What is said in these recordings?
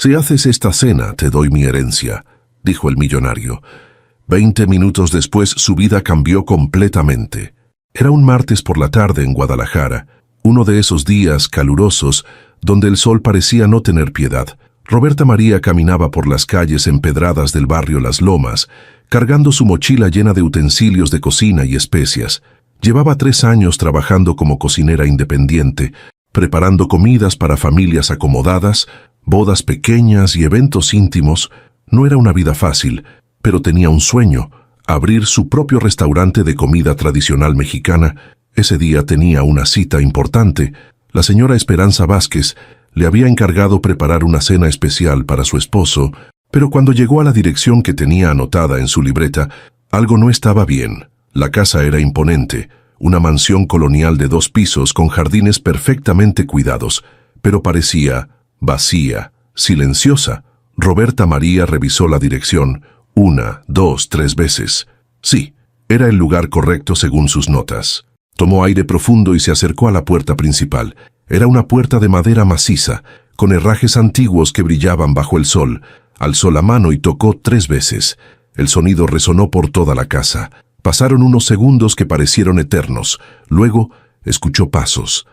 Si haces esta cena, te doy mi herencia, dijo el millonario. 20 minutos después, su vida cambió completamente. Era un martes por la tarde en Guadalajara, uno de esos días calurosos donde el sol parecía no tener piedad. Roberta María caminaba por las calles empedradas del barrio Las Lomas, cargando su mochila llena de utensilios de cocina y especias. Llevaba 3 años trabajando como cocinera independiente, preparando comidas para familias acomodadas, bodas pequeñas y eventos íntimos. No era una vida fácil, pero tenía un sueño: abrir su propio restaurante de comida tradicional mexicana. Ese día tenía una cita importante. La señora Esperanza Vázquez le había encargado preparar una cena especial para su esposo, pero cuando llegó a la dirección que tenía anotada en su libreta, algo no estaba bien. La casa era imponente, una mansión colonial de 2 pisos con jardines perfectamente cuidados, pero parecía vacía, silenciosa. Roberta María revisó la dirección 1, 2, 3 veces. Sí, era el lugar correcto según sus notas. Tomó aire profundo y se acercó a la puerta principal. Era una puerta de madera maciza, con herrajes antiguos que brillaban bajo el sol. Alzó la mano y tocó 3 veces. El sonido resonó por toda la casa. Pasaron unos segundos que parecieron eternos. Luego escuchó pasos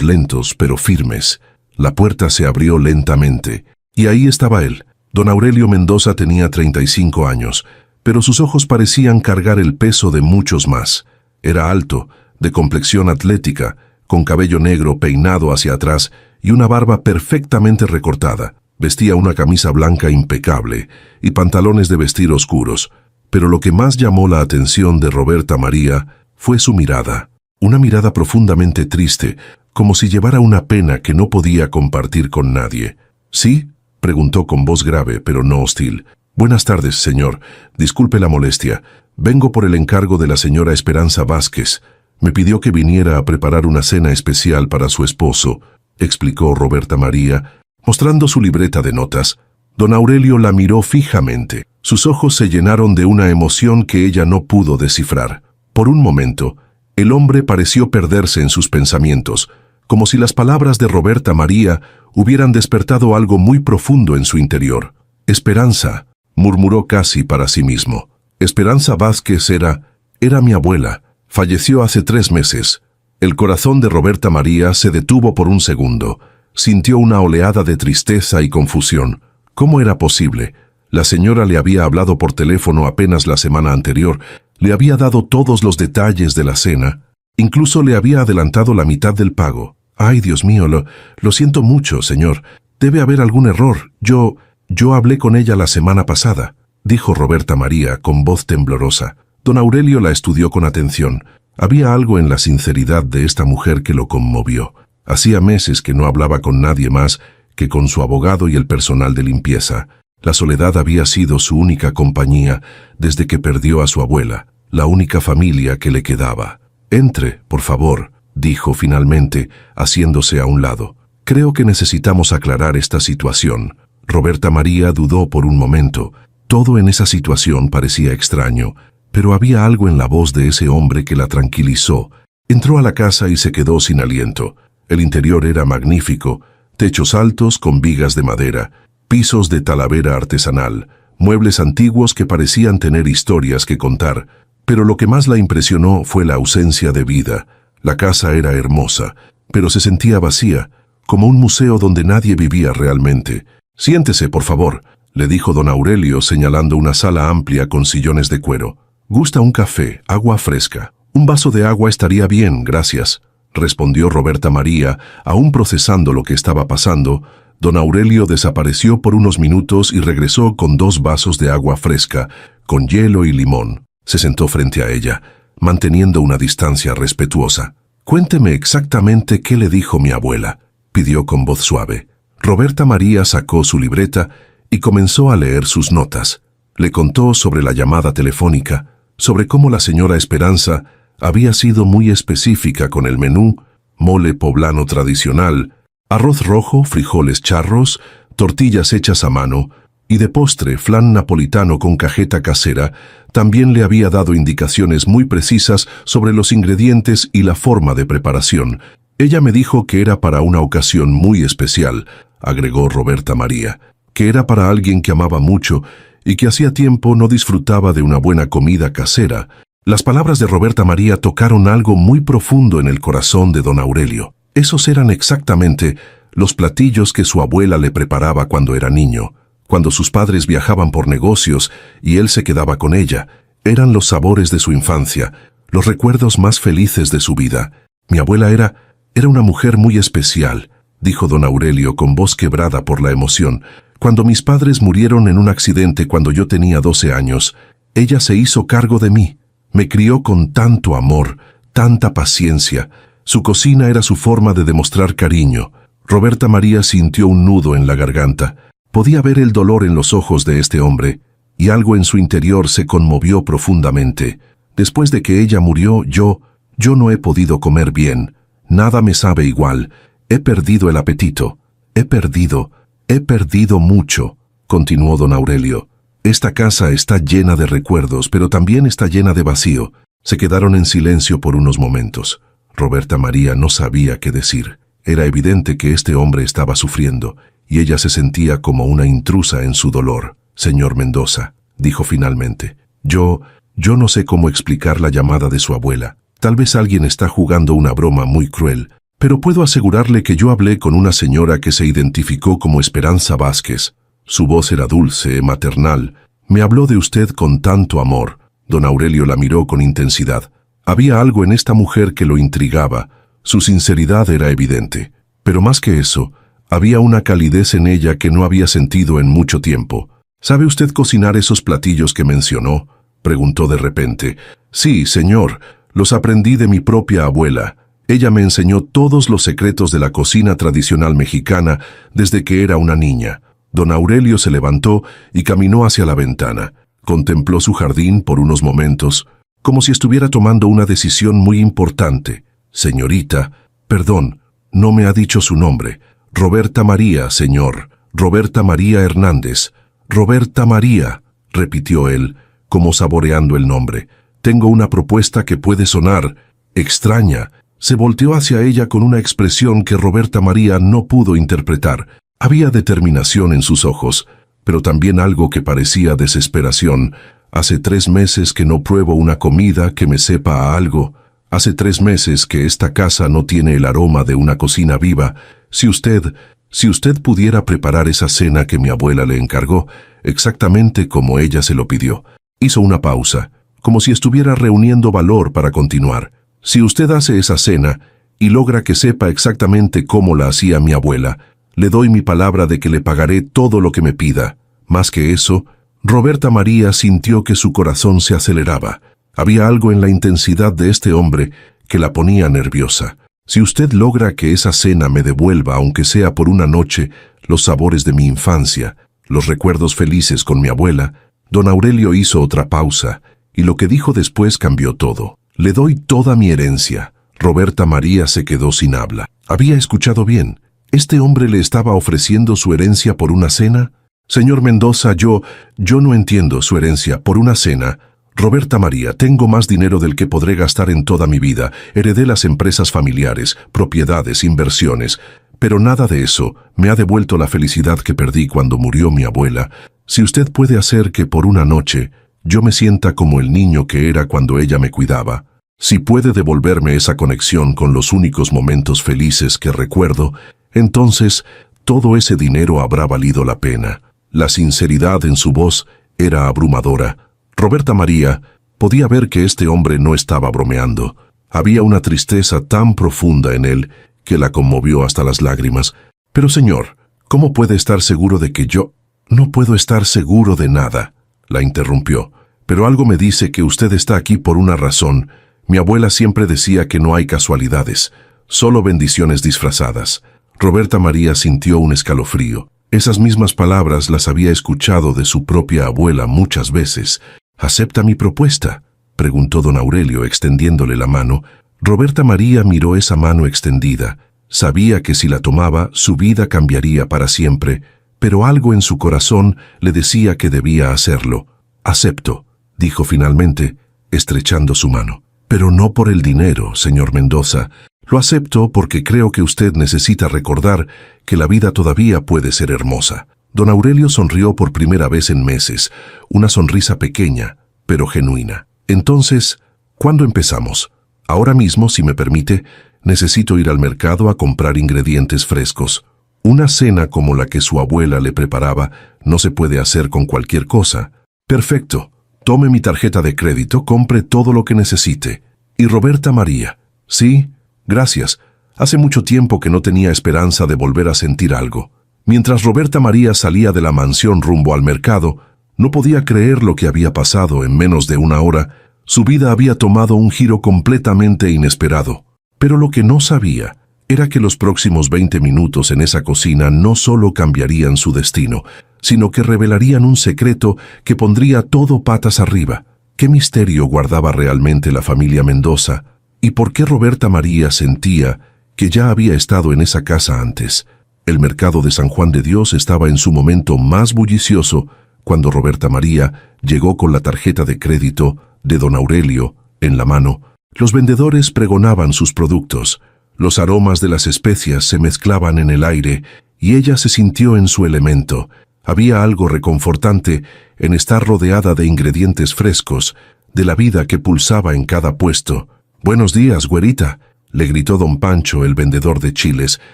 lentos pero firmes. La puerta se abrió lentamente, y ahí estaba él. Don Aurelio Mendoza tenía 35 años, pero sus ojos parecían cargar el peso de muchos más. Era alto, de complexión atlética, con cabello negro peinado hacia atrás y una barba perfectamente recortada. Vestía una camisa blanca impecable y pantalones de vestir oscuros. Pero lo que más llamó la atención de Roberta María fue su mirada. Una mirada profundamente triste, como si llevara una pena que no podía compartir con nadie. ¿Sí?, preguntó con voz grave, pero no hostil. Buenas tardes, señor. Disculpe la molestia. Vengo por el encargo de la señora Esperanza Vázquez. Me pidió que viniera a preparar una cena especial para su esposo, explicó Roberta María, mostrando su libreta de notas. Don Aurelio la miró fijamente. Sus ojos se llenaron de una emoción que ella no pudo descifrar. Por un momento, el hombre pareció perderse en sus pensamientos, como si las palabras de Roberta María hubieran despertado algo muy profundo en su interior. Esperanza, murmuró casi para sí mismo. Esperanza Vázquez era mi abuela. Falleció hace 3 meses. El corazón de Roberta María se detuvo por un segundo. Sintió una oleada de tristeza y confusión. ¿Cómo era posible? La señora le había hablado por teléfono apenas la semana anterior, le había dado todos los detalles de la cena, incluso le había adelantado la mitad del pago. Ay, Dios mío, lo siento mucho, señor. Debe haber algún error. Yo hablé con ella la semana pasada, dijo Roberta María con voz temblorosa. Don Aurelio la estudió con atención. Había algo en la sinceridad de esta mujer que lo conmovió. Hacía meses que no hablaba con nadie más que con su abogado y el personal de limpieza. La soledad había sido su única compañía desde que perdió a su abuela, la única familia que le quedaba. Entre, por favor, dijo finalmente, haciéndose a un lado. Creo que necesitamos aclarar esta situación. Roberta María dudó por un momento. Todo en esa situación parecía extraño, pero había algo en la voz de ese hombre que la tranquilizó. Entró a la casa y se quedó sin aliento. El interior era magnífico, techos altos con vigas de madera, pisos de talavera artesanal, muebles antiguos que parecían tener historias que contar, pero lo que más la impresionó fue la ausencia de vida. La casa era hermosa, pero se sentía vacía, como un museo donde nadie vivía realmente. Siéntese, por favor, le dijo don Aurelio señalando una sala amplia con sillones de cuero. ¿Gusta un café, agua fresca? Un vaso de agua estaría bien, gracias, respondió Roberta María, aún procesando lo que estaba pasando. Don Aurelio desapareció por unos minutos y regresó con 2 vasos de agua fresca, con hielo y limón. Se sentó frente a ella, manteniendo una distancia respetuosa. Cuénteme exactamente qué le dijo mi abuela, pidió con voz suave. Roberta María sacó su libreta y comenzó a leer sus notas. Le contó sobre la llamada telefónica, sobre cómo la señora Esperanza había sido muy específica con el menú: mole poblano tradicional, arroz rojo, frijoles charros, tortillas hechas a mano, y de postre, flan napolitano con cajeta casera. También le había dado indicaciones muy precisas sobre los ingredientes y la forma de preparación. Ella me dijo que era para una ocasión muy especial, agregó Roberta María. que era para alguien que amaba mucho y que hacía tiempo no disfrutaba de una buena comida casera. Las palabras de Roberta María tocaron algo muy profundo en el corazón de don Aurelio. Esos eran exactamente los platillos que su abuela le preparaba cuando era niño, cuando sus padres viajaban por negocios y él se quedaba con ella. Eran los sabores de su infancia, los recuerdos más felices de su vida. Mi abuela era una mujer muy especial, dijo don Aurelio con voz quebrada por la emoción. Cuando mis padres murieron en un accidente cuando yo tenía 12 años, ella se hizo cargo de mí. Me crió con tanto amor, tanta paciencia. Su cocina era su forma de demostrar cariño. Roberta María sintió un nudo en la garganta. Podía ver el dolor en los ojos de este hombre, y algo en su interior se conmovió profundamente. Después de que ella murió, yo no he podido comer bien. Nada me sabe igual. He perdido el apetito. He perdido mucho, continuó don Aurelio. Esta casa está llena de recuerdos, pero también está llena de vacío. Se quedaron en silencio por unos momentos. Roberta María no sabía qué decir. Era evidente que este hombre estaba sufriendo, y ella se sentía como una intrusa en su dolor. Señor Mendoza, dijo finalmente, yo no sé cómo explicar la llamada de su abuela. Tal vez alguien está jugando una broma muy cruel, pero puedo asegurarle que yo hablé con una señora que se identificó como Esperanza Vázquez. Su voz era dulce, maternal. Me habló de usted con tanto amor. Don Aurelio la miró con intensidad. Había algo en esta mujer que lo intrigaba. Su sinceridad era evidente. Pero más que eso, había una calidez en ella que no había sentido en mucho tiempo. ¿Sabe usted cocinar esos platillos que mencionó?, preguntó de repente. Sí, señor. Los aprendí de mi propia abuela. Ella me enseñó todos los secretos de la cocina tradicional mexicana desde que era una niña. Don Aurelio se levantó y caminó hacia la ventana. Contempló su jardín por unos momentos, como si estuviera tomando una decisión muy importante. Señorita, perdón, no me ha dicho su nombre. Roberta María, señor. Roberta María Hernández. Roberta María, repitió él, como saboreando el nombre. Tengo una propuesta que puede sonar extraña. Se volteó hacia ella con una expresión que Roberta María no pudo interpretar. Había determinación en sus ojos, pero también algo que parecía desesperación. Hace 3 meses que no pruebo una comida que me sepa a algo. Hace 3 meses que esta casa no tiene el aroma de una cocina viva. Si usted pudiera preparar esa cena que mi abuela le encargó, exactamente como ella se lo pidió. Hizo una pausa, como si estuviera reuniendo valor para continuar. Si usted hace esa cena y logra que sepa exactamente cómo la hacía mi abuela, le doy mi palabra de que le pagaré todo lo que me pida. Más que eso, Roberta María sintió que su corazón se aceleraba. Había algo en la intensidad de este hombre que la ponía nerviosa. Si usted logra que esa cena me devuelva, aunque sea por una noche, los sabores de mi infancia, los recuerdos felices con mi abuela, don Aurelio hizo otra pausa, y lo que dijo después cambió todo. Le doy toda mi herencia. Roberta María se quedó sin habla. Había escuchado bien. ¿Este hombre le estaba ofreciendo su herencia por una cena? Señor Mendoza, yo no entiendo su herencia por una cena. Roberta María, tengo más dinero del que podré gastar en toda mi vida. Heredé las empresas familiares, propiedades, inversiones. Pero nada de eso me ha devuelto la felicidad que perdí cuando murió mi abuela. Si usted puede hacer que por una noche yo me sienta como el niño que era cuando ella me cuidaba, si puede devolverme esa conexión con los únicos momentos felices que recuerdo, entonces todo ese dinero habrá valido la pena. La sinceridad en su voz era abrumadora. Roberta María podía ver que este hombre no estaba bromeando. Había una tristeza tan profunda en él que la conmovió hasta las lágrimas. Pero señor, ¿cómo puede estar seguro de que yo? No puedo estar seguro de nada, la interrumpió. Pero algo me dice que usted está aquí por una razón. Mi abuela siempre decía que no hay casualidades, solo bendiciones disfrazadas. Roberta María sintió un escalofrío. Esas mismas palabras las había escuchado de su propia abuela muchas veces. ¿Acepta mi propuesta?, preguntó don Aurelio extendiéndole la mano. Roberta María miró esa mano extendida. Sabía que si la tomaba, su vida cambiaría para siempre, pero algo en su corazón le decía que debía hacerlo. Acepto, dijo finalmente, estrechando su mano. Pero no por el dinero, señor Mendoza. Lo acepto porque creo que usted necesita recordar que la vida todavía puede ser hermosa. Don Aurelio sonrió por primera vez en meses, una sonrisa pequeña, pero genuina. Entonces, ¿cuándo empezamos? Ahora mismo, si me permite, necesito ir al mercado a comprar ingredientes frescos. Una cena como la que su abuela le preparaba no se puede hacer con cualquier cosa. Perfecto. Tome mi tarjeta de crédito, compre todo lo que necesite. ¿Y Roberta María? Sí, gracias. Hace mucho tiempo que no tenía esperanza de volver a sentir algo. Mientras Roberta María salía de la mansión rumbo al mercado, no podía creer lo que había pasado en menos de una hora. Su vida había tomado un giro completamente inesperado. Pero lo que no sabía era que los próximos 20 minutos en esa cocina no solo cambiarían su destino, sino que revelarían un secreto que pondría todo patas arriba. ¿Qué misterio guardaba realmente la familia Mendoza? ¿Y por qué Roberta María sentía que ya había estado en esa casa antes? El mercado de San Juan de Dios estaba en su momento más bullicioso cuando Roberta María llegó con la tarjeta de crédito de don Aurelio en la mano. Los vendedores pregonaban sus productos. Los aromas de las especias se mezclaban en el aire y ella se sintió en su elemento. Había algo reconfortante en estar rodeada de ingredientes frescos, de la vida que pulsaba en cada puesto. «Buenos días, güerita», le gritó don Pancho, el vendedor de chiles.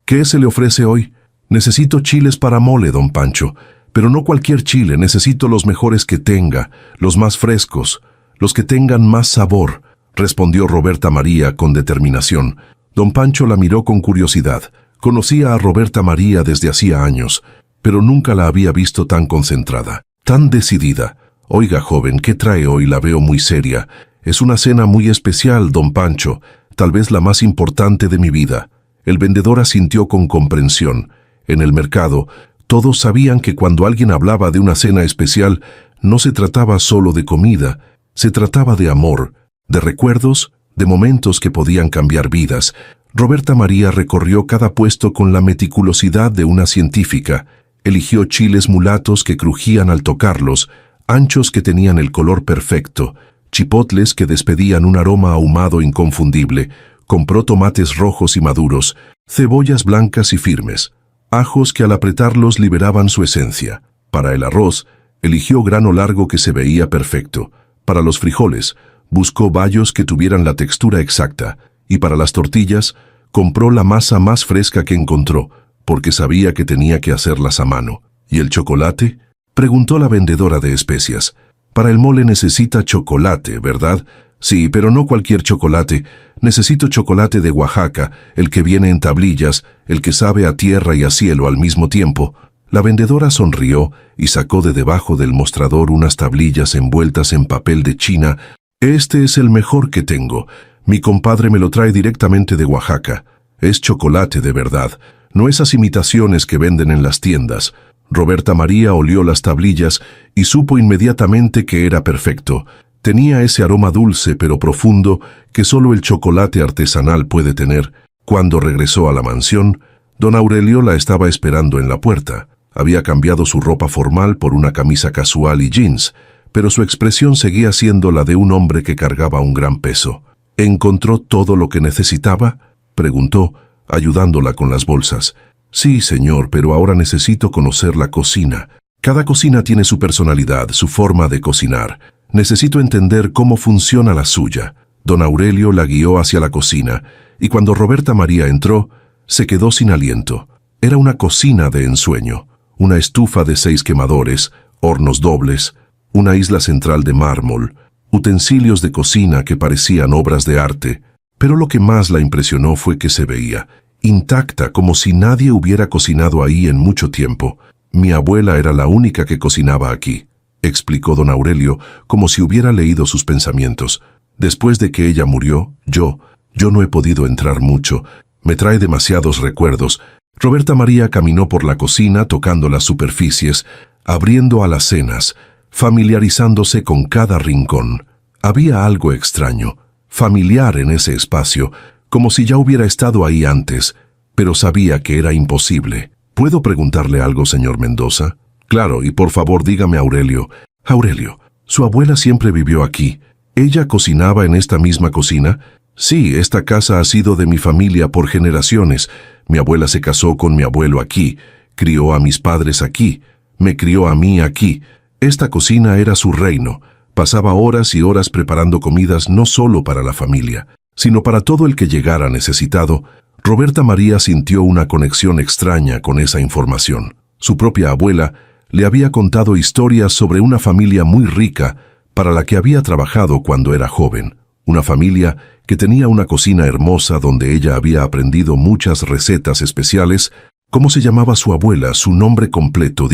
«¿Qué se le ofrece hoy?» «Necesito chiles para mole, don Pancho, pero no cualquier chile, necesito los mejores que tenga, los más frescos, los que tengan más sabor», respondió Roberta María con determinación. Don Pancho la miró con curiosidad. Conocía a Roberta María desde hacía años, pero nunca la había visto tan concentrada, tan decidida. «Oiga, joven, ¿qué trae hoy? La veo muy seria. Es una cena muy especial, don Pancho, tal vez la más importante de mi vida». El vendedor asintió con comprensión. En el mercado, todos sabían que cuando alguien hablaba de una cena especial, no se trataba solo de comida, se trataba de amor, de recuerdos, de momentos que podían cambiar vidas. Roberta María recorrió cada puesto con la meticulosidad de una científica. Eligió chiles mulatos que crujían al tocarlos, anchos que tenían el color perfecto, chipotles que despedían un aroma ahumado inconfundible. Compró tomates rojos y maduros, cebollas blancas y firmes, ajos que al apretarlos liberaban su esencia. Para el arroz, eligió grano largo que se veía perfecto. Para los frijoles, buscó bayos que tuvieran la textura exacta. Y para las tortillas, compró la masa más fresca que encontró, porque sabía que tenía que hacerlas a mano. ¿Y el chocolate?, preguntó la vendedora de especias. «Para el mole necesita chocolate, ¿verdad?» «Sí, pero no cualquier chocolate. Necesito chocolate de Oaxaca, el que viene en tablillas, el que sabe a tierra y a cielo al mismo tiempo». La vendedora sonrió y sacó de debajo del mostrador unas tablillas envueltas en papel de China. «Este es el mejor que tengo. Mi compadre me lo trae directamente de Oaxaca. Es chocolate de verdad, no esas imitaciones que venden en las tiendas». Roberta María olió las tablillas y supo inmediatamente que era perfecto. Tenía ese aroma dulce pero profundo que solo el chocolate artesanal puede tener. Cuando regresó a la mansión, don Aurelio la estaba esperando en la puerta. Había cambiado su ropa formal por una camisa casual y jeans, pero su expresión seguía siendo la de un hombre que cargaba un gran peso. «¿Encontró todo lo que necesitaba?», preguntó, ayudándola con las bolsas. «Sí, señor, pero ahora necesito conocer la cocina. Cada cocina tiene su personalidad, su forma de cocinar. Necesito entender cómo funciona la suya». Don Aurelio la guió hacia la cocina, y cuando Roberta María entró, se quedó sin aliento. Era una cocina de ensueño, una estufa de 6 quemadores, hornos dobles, una isla central de mármol, utensilios de cocina que parecían obras de arte. Pero lo que más la impresionó fue que se veía intacta, como si nadie hubiera cocinado ahí en mucho tiempo. «Mi abuela era la única que cocinaba aquí», explicó don Aurelio, como si hubiera leído sus pensamientos. «Después de que ella murió, yo no he podido entrar mucho. Me trae demasiados recuerdos». Roberta María caminó por la cocina tocando las superficies, abriendo alacenas, familiarizándose con cada rincón. Había algo extraño, familiar en ese espacio, como si ya hubiera estado ahí antes, pero sabía que era imposible. «¿Puedo preguntarle algo, señor Mendoza?» «Claro, y por favor dígame, Aurelio». «Aurelio, su abuela siempre vivió aquí. ¿Ella cocinaba en esta misma cocina?» «Sí, esta casa ha sido de mi familia por generaciones. Mi abuela se casó con mi abuelo aquí. crió a mis padres aquí, me crió a mí aquí. Esta cocina era su reino. Pasaba horas y horas preparando comidas no solo para la familia, sino para todo el que llegara necesitado. Roberta María sintió una conexión extraña con esa información. Su propia abuela le había contado historias sobre una familia muy rica para la que había trabajado cuando era joven. Una familia que tenía una cocina hermosa donde ella había aprendido muchas recetas especiales. ¿Cómo se llamaba su abuela? Su nombre completo,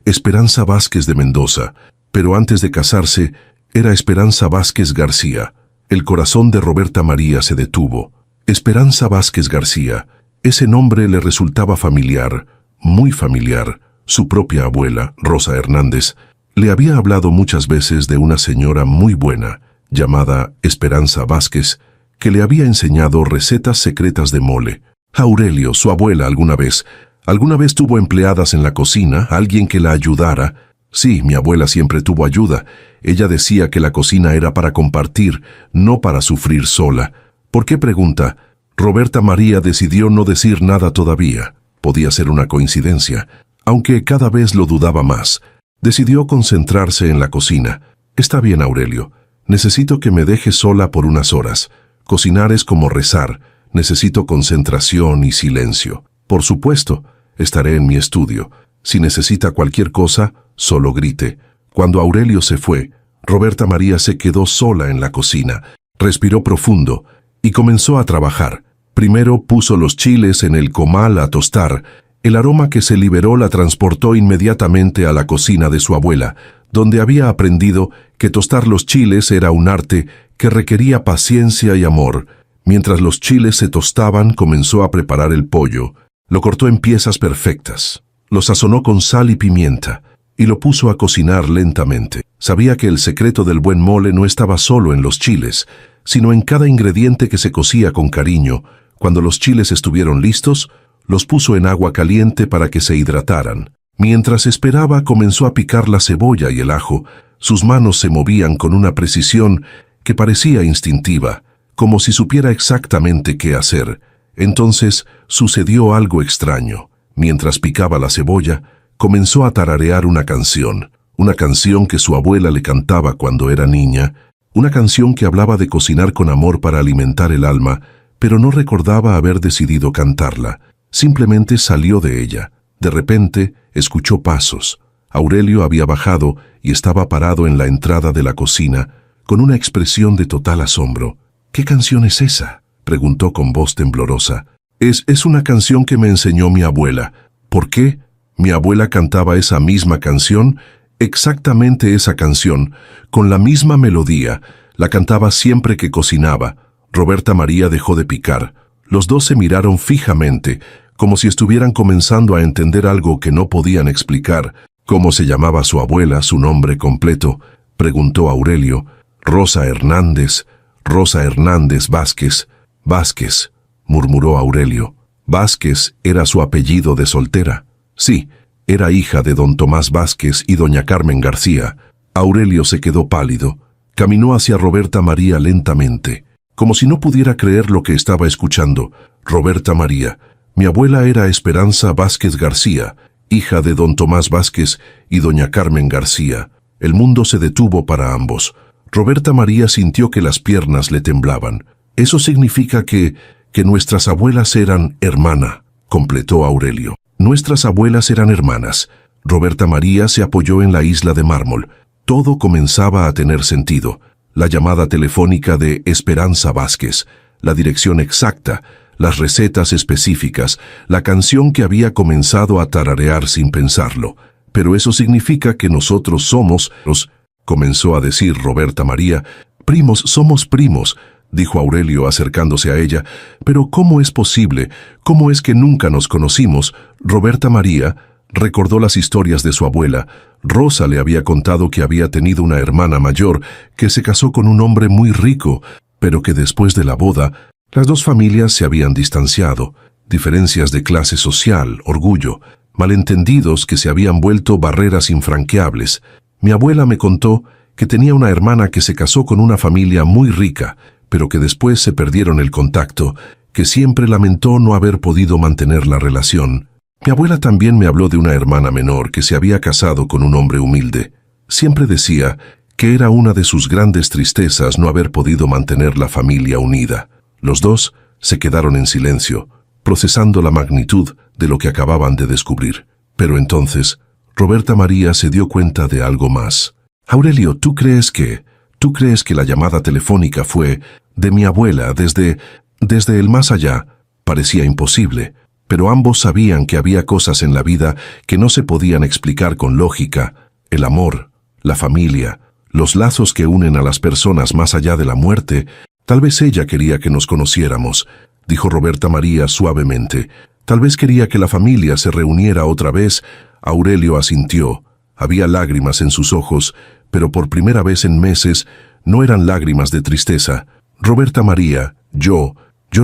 Esperanza Vázquez de Mendoza. Pero antes de casarse, era Esperanza Vázquez García. El corazón de Roberta María se detuvo. Esperanza Vázquez García. Ese nombre le resultaba familiar, muy familiar. Su propia abuela, Rosa Hernández, le había hablado muchas veces de una señora muy buena, llamada Esperanza Vázquez, que le había enseñado recetas secretas de mole. Aurelio, su abuela, alguna vez tuvo empleadas en la cocina, alguien que la ayudara. Sí, mi abuela siempre tuvo ayuda. Ella decía que la cocina era para compartir, no para sufrir sola. ¿Por qué pregunta? Roberta María decidió no decir nada todavía. Podía ser una coincidencia, aunque cada vez lo dudaba más. Decidió concentrarse en la cocina. Está bien, Aurelio. Necesito que me dejes sola por unas horas. Cocinar es como rezar. Necesito concentración y silencio. Por supuesto, estaré en mi estudio. Si necesita cualquier cosa, solo grite. Cuando Aurelio se fue, Roberta María se quedó sola en la cocina. Respiró profundo y comenzó a trabajar. Primero puso los chiles en el comal a tostar. El aroma que se liberó la transportó inmediatamente a la cocina de su abuela, donde había aprendido que tostar los chiles era un arte que requería paciencia y amor. Mientras los chiles se tostaban, comenzó a preparar el pollo. Lo cortó en piezas perfectas. Lo sazonó con sal y pimienta y lo puso a cocinar lentamente. Sabía que el secreto del buen mole no estaba solo en los chiles, sino en cada ingrediente que se cocía con cariño. Cuando los chiles estuvieron listos, los puso en agua caliente para que se hidrataran. Mientras esperaba, comenzó a picar la cebolla y el ajo. Sus manos se movían con una precisión que parecía instintiva, como si supiera exactamente qué hacer. Entonces sucedió algo extraño. Mientras picaba la cebolla, comenzó a tararear una canción que su abuela le cantaba cuando era niña, una canción que hablaba de cocinar con amor para alimentar el alma, pero no recordaba haber decidido cantarla. Simplemente salió de ella. De repente, escuchó pasos. Aurelio había bajado y estaba parado en la entrada de la cocina, con una expresión de total asombro. ¿Qué canción es esa?, preguntó con voz temblorosa. Es una canción que me enseñó mi abuela. ¿Por qué? Mi abuela cantaba esa misma canción, exactamente esa canción, con la misma melodía. La cantaba siempre que cocinaba. Roberta María dejó de picar. Los dos se miraron fijamente, como si estuvieran comenzando a entender algo que no podían explicar. ¿Cómo se llamaba su abuela, su nombre completo?, preguntó Aurelio. Rosa Hernández Vázquez. Vázquez, murmuró Aurelio. Vázquez era su apellido de soltera. Sí, era hija de don Tomás Vázquez y doña Carmen García. Aurelio se quedó pálido. Caminó hacia Roberta María lentamente, como si no pudiera creer lo que estaba escuchando. Roberta María, mi abuela era Esperanza Vázquez García, hija de don Tomás Vázquez y doña Carmen García. El mundo se detuvo para ambos. Roberta María sintió que las piernas le temblaban. Eso significa que nuestras abuelas eran hermana, completó Aurelio. Nuestras abuelas eran hermanas. Roberta María se apoyó en la isla de mármol. Todo comenzaba a tener sentido. La llamada telefónica de Esperanza Vázquez, la dirección exacta, las recetas específicas, la canción que había comenzado a tararear sin pensarlo. Pero eso significa que nosotros somos comenzó a decir Roberta María. Somos primos, dijo Aurelio acercándose a ella. Pero ¿cómo es posible? ¿Cómo es que nunca nos conocimos? Roberta María recordó las historias de su abuela. Rosa le había contado que había tenido una hermana mayor que se casó con un hombre muy rico, pero que después de la boda, las dos familias se habían distanciado. Diferencias de clase social, orgullo, malentendidos que se habían vuelto barreras infranqueables. Mi abuela me contó que tenía una hermana que se casó con una familia muy rica, pero que después se perdieron el contacto, que siempre lamentó no haber podido mantener la relación. Mi abuela también me habló de una hermana menor que se había casado con un hombre humilde. Siempre decía que era una de sus grandes tristezas no haber podido mantener la familia unida. Los dos se quedaron en silencio, procesando la magnitud de lo que acababan de descubrir. Pero entonces, Roberta María se dio cuenta de algo más. Aurelio, ¿tú crees que la llamada telefónica fue de mi abuela desde el más allá? Parecía imposible, pero ambos sabían que había cosas en la vida que no se podían explicar con lógica: el amor, la familia, los lazos que unen a las personas más allá de la muerte. Tal vez ella quería que nos conociéramos, dijo Roberta María suavemente. Tal vez quería que la familia se reuniera otra vez. Aurelio asintió. Había lágrimas en sus ojos, pero por primera vez en meses no eran lágrimas de tristeza. Roberta María, yo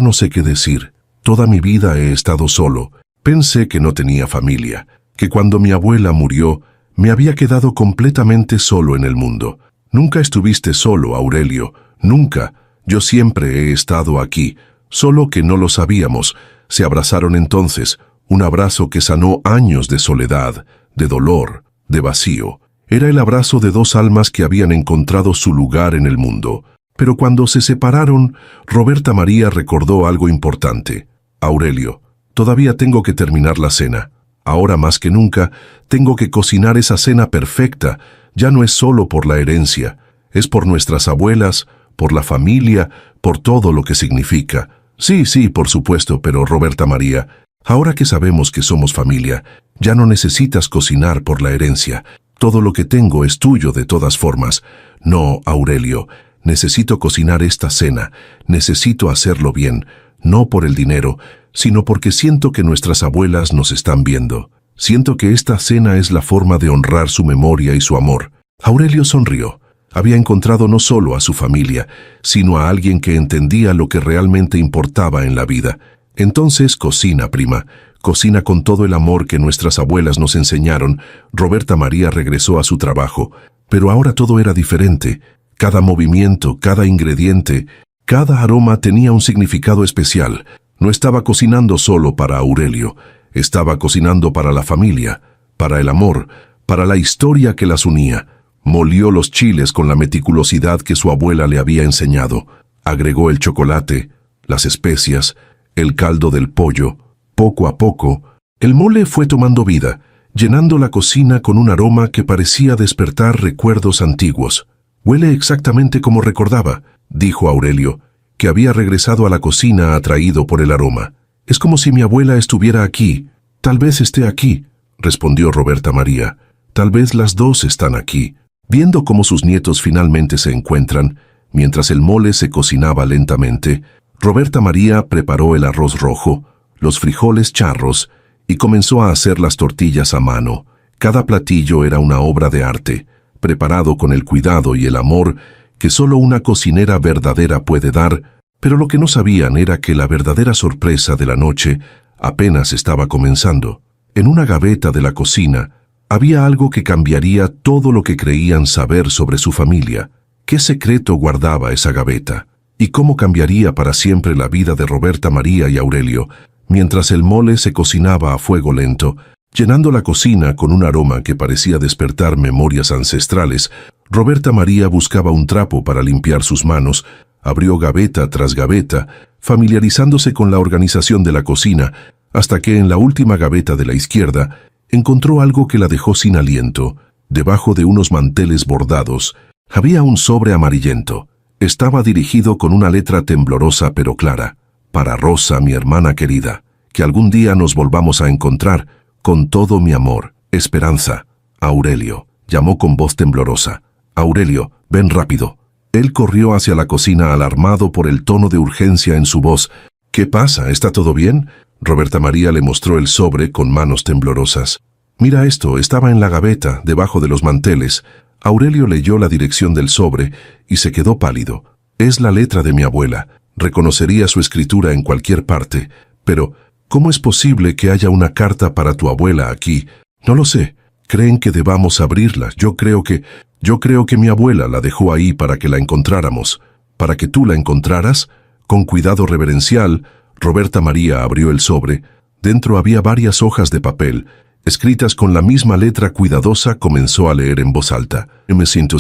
no sé qué decir. Toda mi vida he estado solo. Pensé que no tenía familia, que cuando mi abuela murió, me había quedado completamente solo en el mundo. Nunca estuviste solo, Aurelio, nunca. Yo siempre he estado aquí, solo que no lo sabíamos. Se abrazaron entonces, un abrazo que sanó años de soledad, de dolor, de vacío. Era el abrazo de dos almas que habían encontrado su lugar en el mundo. Pero cuando se separaron, Roberta María recordó algo importante. Aurelio, todavía tengo que terminar la cena. Ahora más que nunca, tengo que cocinar esa cena perfecta. Ya no es solo por la herencia, es por nuestras abuelas, por la familia, por todo lo que significa. Sí, por supuesto, pero Roberta María, ahora que sabemos que somos familia, ya no necesitas cocinar por la herencia. Todo lo que tengo es tuyo de todas formas. No, Aurelio, necesito cocinar esta cena, necesito hacerlo bien, no por el dinero, sino porque siento que nuestras abuelas nos están viendo. Siento que esta cena es la forma de honrar su memoria y su amor. Aurelio sonrió. Había encontrado no solo a su familia, sino a alguien que entendía lo que realmente importaba en la vida. Entonces, cocina, prima. Cocina con todo el amor que nuestras abuelas nos enseñaron. Roberta María regresó a su trabajo, pero ahora todo era diferente. Cada movimiento, cada ingrediente, cada aroma tenía un significado especial. No estaba cocinando solo para Aurelio, estaba cocinando para la familia, para el amor, para la historia que las unía. Molió los chiles con la meticulosidad que su abuela le había enseñado. Agregó el chocolate, las especias, el caldo del pollo. Poco a poco, el mole fue tomando vida, llenando la cocina con un aroma que parecía despertar recuerdos antiguos. «Huele exactamente como recordaba», dijo Aurelio, que había regresado a la cocina atraído por el aroma. «Es como si mi abuela estuviera aquí. Tal vez esté aquí», respondió Roberta María. «Tal vez las dos están aquí». Viendo cómo sus nietos finalmente se encuentran, mientras el mole se cocinaba lentamente, Roberta María preparó el arroz rojo, los frijoles charros y comenzó a hacer las tortillas a mano. Cada platillo era una obra de arte, preparado con el cuidado y el amor que solo una cocinera verdadera puede dar, pero lo que no sabían era que la verdadera sorpresa de la noche apenas estaba comenzando. En una gaveta de la cocina había algo que cambiaría todo lo que creían saber sobre su familia. ¿Qué secreto guardaba esa gaveta? ¿Y cómo cambiaría para siempre la vida de Roberta María y Aurelio, mientras el mole se cocinaba a fuego lento, llenando la cocina con un aroma que parecía despertar memorias ancestrales? Roberta María buscaba un trapo para limpiar sus manos, abrió gaveta tras gaveta, familiarizándose con la organización de la cocina, hasta que en la última gaveta de la izquierda encontró algo que la dejó sin aliento. Debajo de unos manteles bordados había un sobre amarillento. Estaba dirigido con una letra temblorosa pero clara: «Para Rosa, mi hermana querida, que algún día nos volvamos a encontrar, con todo mi amor, Esperanza». «Aurelio», llamó con voz temblorosa. «Aurelio, ven rápido». Él corrió hacia la cocina alarmado por el tono de urgencia en su voz. «¿Qué pasa? ¿Está todo bien?». Roberta María le mostró el sobre con manos temblorosas. «Mira esto, estaba en la gaveta, debajo de los manteles». Aurelio leyó la dirección del sobre y se quedó pálido. «Es la letra de mi abuela. Reconocería su escritura en cualquier parte. Pero, ¿cómo es posible que haya una carta para tu abuela aquí? No lo sé. Creen que debamos abrirla. Yo creo que mi abuela la dejó ahí para que la encontráramos. ¿Para que tú la encontraras?» Con cuidado reverencial, Roberta María abrió el sobre. Dentro había varias hojas de papel, escritas con la misma letra cuidadosa. Comenzó a leer en voz alta. Me siento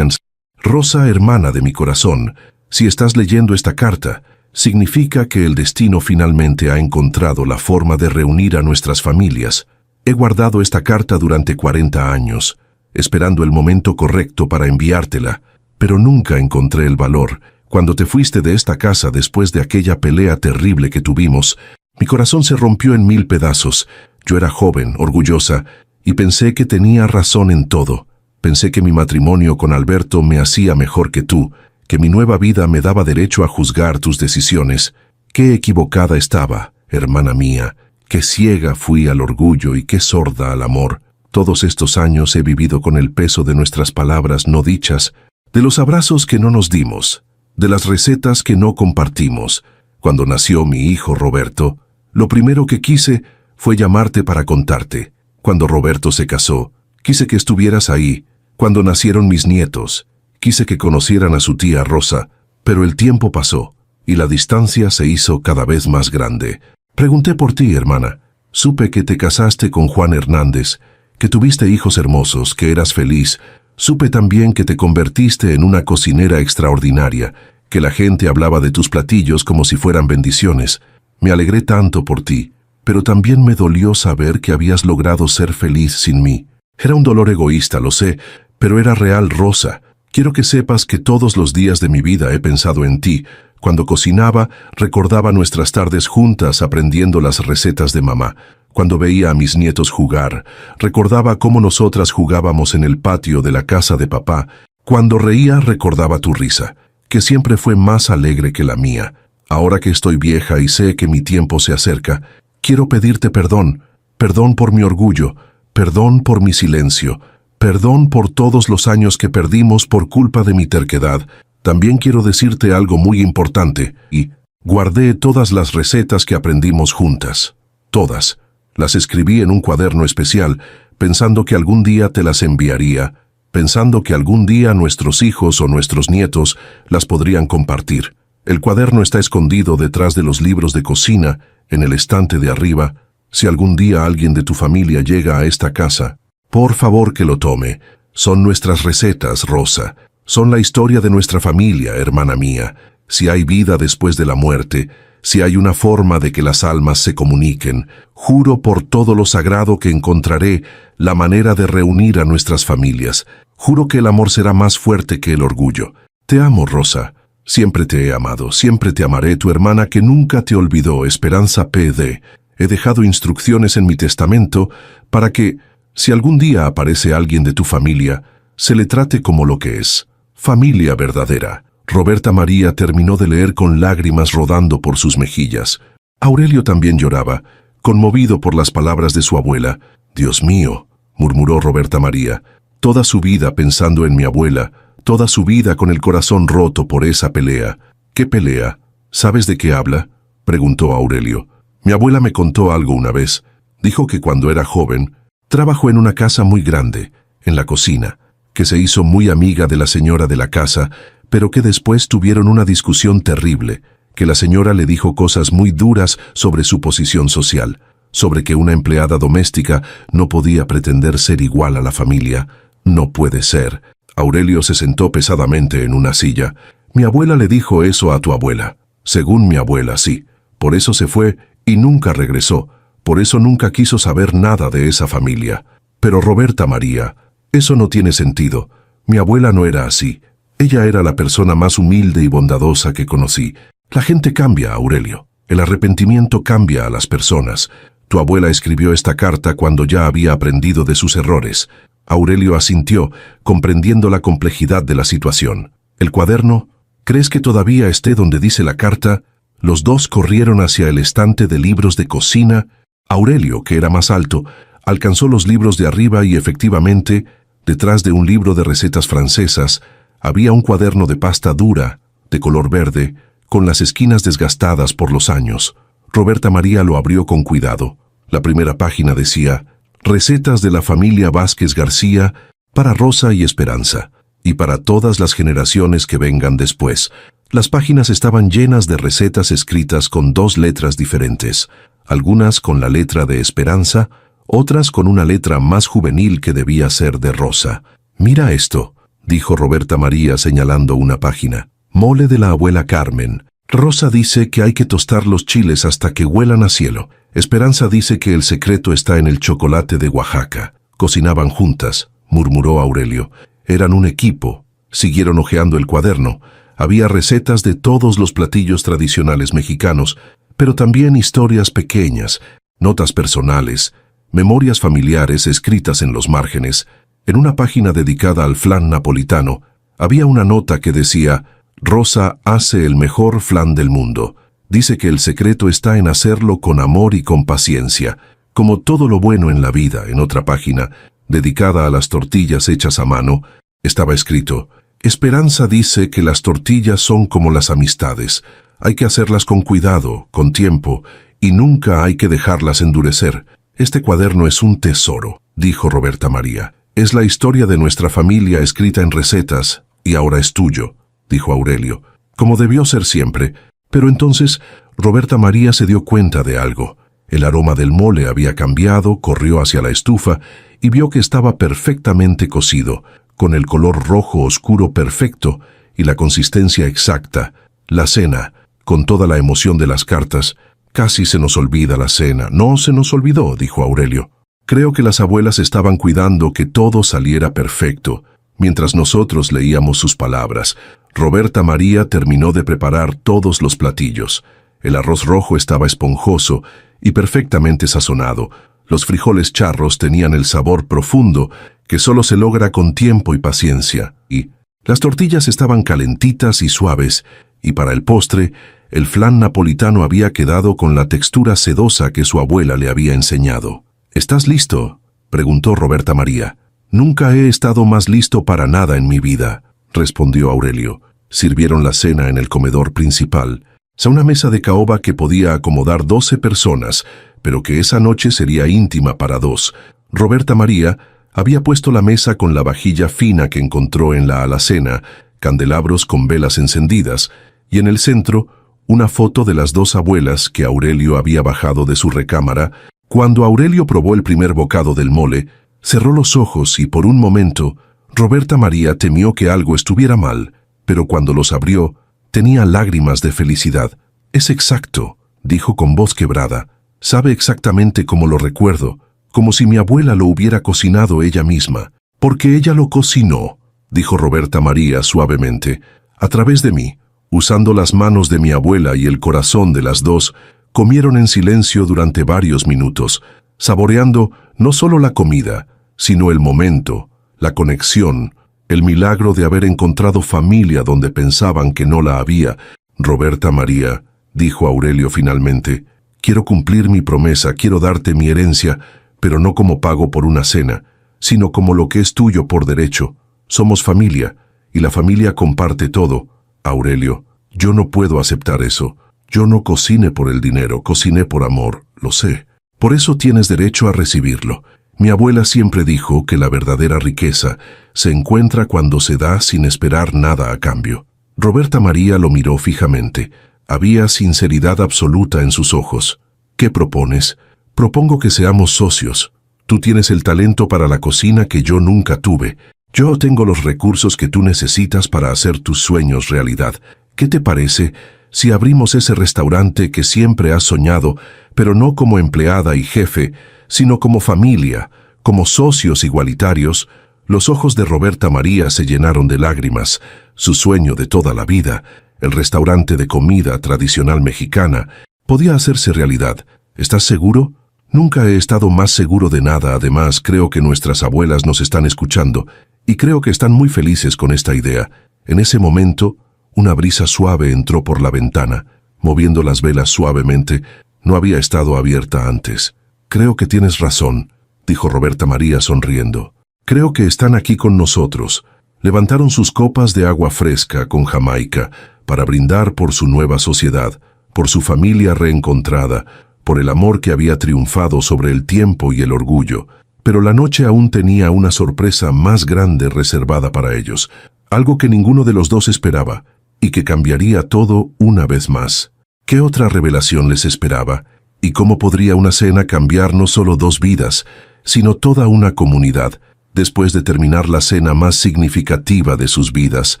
Rosa, hermana de mi corazón, si estás leyendo esta carta, significa que el destino finalmente ha encontrado la forma de reunir a nuestras familias. He guardado esta carta durante 40 años, esperando el momento correcto para enviártela, pero nunca encontré el valor. Cuando te fuiste de esta casa después de aquella pelea terrible que tuvimos, mi corazón se rompió en 1000 pedazos. Yo era joven, orgullosa, y pensé que tenía razón en todo. Pensé que mi matrimonio con Alberto me hacía mejor que tú, que mi nueva vida me daba derecho a juzgar tus decisiones. Qué equivocada estaba, hermana mía, qué ciega fui al orgullo y qué sorda al amor. Todos estos años he vivido con el peso de nuestras palabras no dichas, de los abrazos que no nos dimos, de las recetas que no compartimos. Cuando nació mi hijo Roberto, lo primero que quise fue llamarte para contarte. Cuando Roberto se casó, quise que estuvieras ahí. Cuando nacieron mis nietos, quise que conocieran a su tía Rosa, pero el tiempo pasó, y la distancia se hizo cada vez más grande. Pregunté por ti, hermana. Supe que te casaste con Juan Hernández, que tuviste hijos hermosos, que eras feliz. Supe también que te convertiste en una cocinera extraordinaria, que la gente hablaba de tus platillos como si fueran bendiciones. Me alegré tanto por ti, pero también me dolió saber que habías logrado ser feliz sin mí. Era un dolor egoísta, lo sé, pero era real, Rosa. Quiero que sepas que todos los días de mi vida he pensado en ti. Cuando cocinaba, recordaba nuestras tardes juntas aprendiendo las recetas de mamá. Cuando veía a mis nietos jugar, recordaba cómo nosotras jugábamos en el patio de la casa de papá. Cuando reía, recordaba tu risa, que siempre fue más alegre que la mía. Ahora que estoy vieja y sé que mi tiempo se acerca, quiero pedirte perdón. Perdón por mi orgullo, perdón por mi silencio, perdón por todos los años que perdimos por culpa de mi terquedad. También quiero decirte algo muy importante, y guardé todas las recetas que aprendimos juntas. Todas. Las escribí en un cuaderno especial, pensando que algún día te las enviaría, pensando que algún día nuestros hijos o nuestros nietos las podrían compartir. El cuaderno está escondido detrás de los libros de cocina, en el estante de arriba. Si algún día alguien de tu familia llega a esta casa, por favor que lo tome. Son nuestras recetas, Rosa. Son la historia de nuestra familia, hermana mía. Si hay vida después de la muerte, si hay una forma de que las almas se comuniquen, juro por todo lo sagrado que encontraré la manera de reunir a nuestras familias. Juro que el amor será más fuerte que el orgullo. Te amo, Rosa. Siempre te he amado, siempre te amaré, tu hermana que nunca te olvidó, Esperanza P.D. He dejado instrucciones en mi testamento para que, si algún día aparece alguien de tu familia, se le trate como lo que es, familia verdadera. Roberta María terminó de leer con lágrimas rodando por sus mejillas. Aurelio también lloraba, conmovido por las palabras de su abuela. Dios mío, murmuró Roberta María, toda su vida pensando en mi abuela, toda su vida con el corazón roto por esa pelea. ¿Qué pelea? ¿Sabes de qué habla?, preguntó Aurelio. Mi abuela me contó algo una vez. Dijo que cuando era joven, trabajó en una casa muy grande, en la cocina, que se hizo muy amiga de la señora de la casa, pero que después tuvieron una discusión terrible, que la señora le dijo cosas muy duras sobre su posición social, sobre que una empleada doméstica no podía pretender ser igual a la familia. No puede ser. Aurelio se sentó pesadamente en una silla. Mi abuela le dijo eso a tu abuela. Según mi abuela, sí. Por eso se fue y nunca regresó. Por eso nunca quiso saber nada de esa familia. Pero Roberta María, eso no tiene sentido. Mi abuela no era así. Ella era la persona más humilde y bondadosa que conocí. La gente cambia, Aurelio. El arrepentimiento cambia a las personas. Tu abuela escribió esta carta cuando ya había aprendido de sus errores. Aurelio asintió, comprendiendo la complejidad de la situación. ¿El cuaderno? ¿Crees que todavía esté donde dice la carta? Los dos corrieron hacia el estante de libros de cocina. Aurelio, que era más alto, alcanzó los libros de arriba y efectivamente, detrás de un libro de recetas francesas, había un cuaderno de pasta dura, de color verde, con las esquinas desgastadas por los años. Roberta María lo abrió con cuidado. La primera página decía: recetas de la familia Vázquez García para Rosa y Esperanza, y para todas las generaciones que vengan después. Las páginas estaban llenas de recetas escritas con 2 letras diferentes, algunas con la letra de Esperanza, otras con una letra más juvenil que debía ser de Rosa. «Mira esto», dijo Roberta María señalando una página. «Mole de la abuela Carmen. Rosa dice que hay que tostar los chiles hasta que huelan a cielo. Esperanza dice que el secreto está en el chocolate de Oaxaca. Cocinaban juntas», murmuró Aurelio. «Eran un equipo». Siguieron hojeando el cuaderno. Había recetas de todos los platillos tradicionales mexicanos, pero también historias pequeñas, notas personales, memorias familiares escritas en los márgenes. En una página dedicada al flan napolitano, había una nota que decía: «Rosa hace el mejor flan del mundo. Dice que el secreto está en hacerlo con amor y con paciencia, como todo lo bueno en la vida». En otra página, dedicada a las tortillas hechas a mano, estaba escrito: «Esperanza dice que las tortillas son como las amistades. Hay que hacerlas con cuidado, con tiempo, y nunca hay que dejarlas endurecer». «Este cuaderno es un tesoro», dijo Roberta María. «Es la historia de nuestra familia escrita en recetas, y ahora es tuyo», dijo Aurelio, como debió ser siempre. Pero entonces Roberta María se dio cuenta de algo. El aroma del mole había cambiado, corrió hacia la estufa y vio que estaba perfectamente cocido, con el color rojo oscuro perfecto y la consistencia exacta. La cena, con toda la emoción de las cartas. «Casi se nos olvida la cena». «No se nos olvidó», dijo Aurelio. «Creo que las abuelas estaban cuidando que todo saliera perfecto, mientras nosotros leíamos sus palabras». Roberta María terminó de preparar todos los platillos. El arroz rojo estaba esponjoso y perfectamente sazonado. Los frijoles charros tenían el sabor profundo que solo se logra con tiempo y paciencia. Y las tortillas estaban calentitas y suaves, y para el postre, el flan napolitano había quedado con la textura sedosa que su abuela le había enseñado. «¿Estás listo?», preguntó Roberta María. «Nunca he estado más listo para nada en mi vida», respondió Aurelio. Sirvieron la cena en el comedor principal, a una mesa de caoba que podía acomodar 12 personas, pero que esa noche sería íntima para 2. Roberta María había puesto la mesa con la vajilla fina que encontró en la alacena, candelabros con velas encendidas, y en el centro una foto de las 2 abuelas que Aurelio había bajado de su recámara. Cuando Aurelio probó el primer bocado del mole, cerró los ojos y por un momento Roberta María temió que algo estuviera mal, pero cuando los abrió, tenía lágrimas de felicidad. «Es exacto», dijo con voz quebrada. «Sabe exactamente como lo recuerdo, como si mi abuela lo hubiera cocinado ella misma». «Porque ella lo cocinó», dijo Roberta María suavemente, «a través de mí». Usando las manos de mi abuela y el corazón de las 2, comieron en silencio durante varios minutos, saboreando no solo la comida, sino el momento, la conexión, el milagro de haber encontrado familia donde pensaban que no la había. «Roberta María», dijo Aurelio finalmente, «quiero cumplir mi promesa, quiero darte mi herencia, pero no como pago por una cena, sino como lo que es tuyo por derecho. Somos familia, y la familia comparte todo». «Aurelio, yo no puedo aceptar eso. Yo no cociné por el dinero, cociné por amor, lo sé. Por eso tienes derecho a recibirlo. Mi abuela siempre dijo que la verdadera riqueza se encuentra cuando se da sin esperar nada a cambio». Roberta María lo miró fijamente. Había sinceridad absoluta en sus ojos. «¿Qué propones?» «Propongo que seamos socios. Tú tienes el talento para la cocina que yo nunca tuve. Yo tengo los recursos que tú necesitas para hacer tus sueños realidad. ¿Qué te parece si abrimos ese restaurante que siempre has soñado, pero no como empleada y jefe, sino como familia, como socios igualitarios?» Los ojos de Roberta María se llenaron de lágrimas. Su sueño de toda la vida, el restaurante de comida tradicional mexicana, podía hacerse realidad. ¿Estás seguro? Nunca he estado más seguro de nada. Además, creo que nuestras abuelas nos están escuchando y creo que están muy felices con esta idea. En ese momento, una brisa suave entró por la ventana, moviendo las velas suavemente. No había estado abierta antes. «Creo que tienes razón», dijo Roberta María sonriendo. «Creo que están aquí con nosotros». Levantaron sus copas de agua fresca con Jamaica para brindar por su nueva sociedad, por su familia reencontrada, por el amor que había triunfado sobre el tiempo y el orgullo. Pero la noche aún tenía una sorpresa más grande reservada para ellos, algo que ninguno de los 2 esperaba. y que cambiaría todo una vez más. ¿Qué otra revelación les esperaba? ¿Y cómo podría una cena cambiar no solo 2 vidas, sino toda una comunidad? Después de terminar la cena más significativa de sus vidas,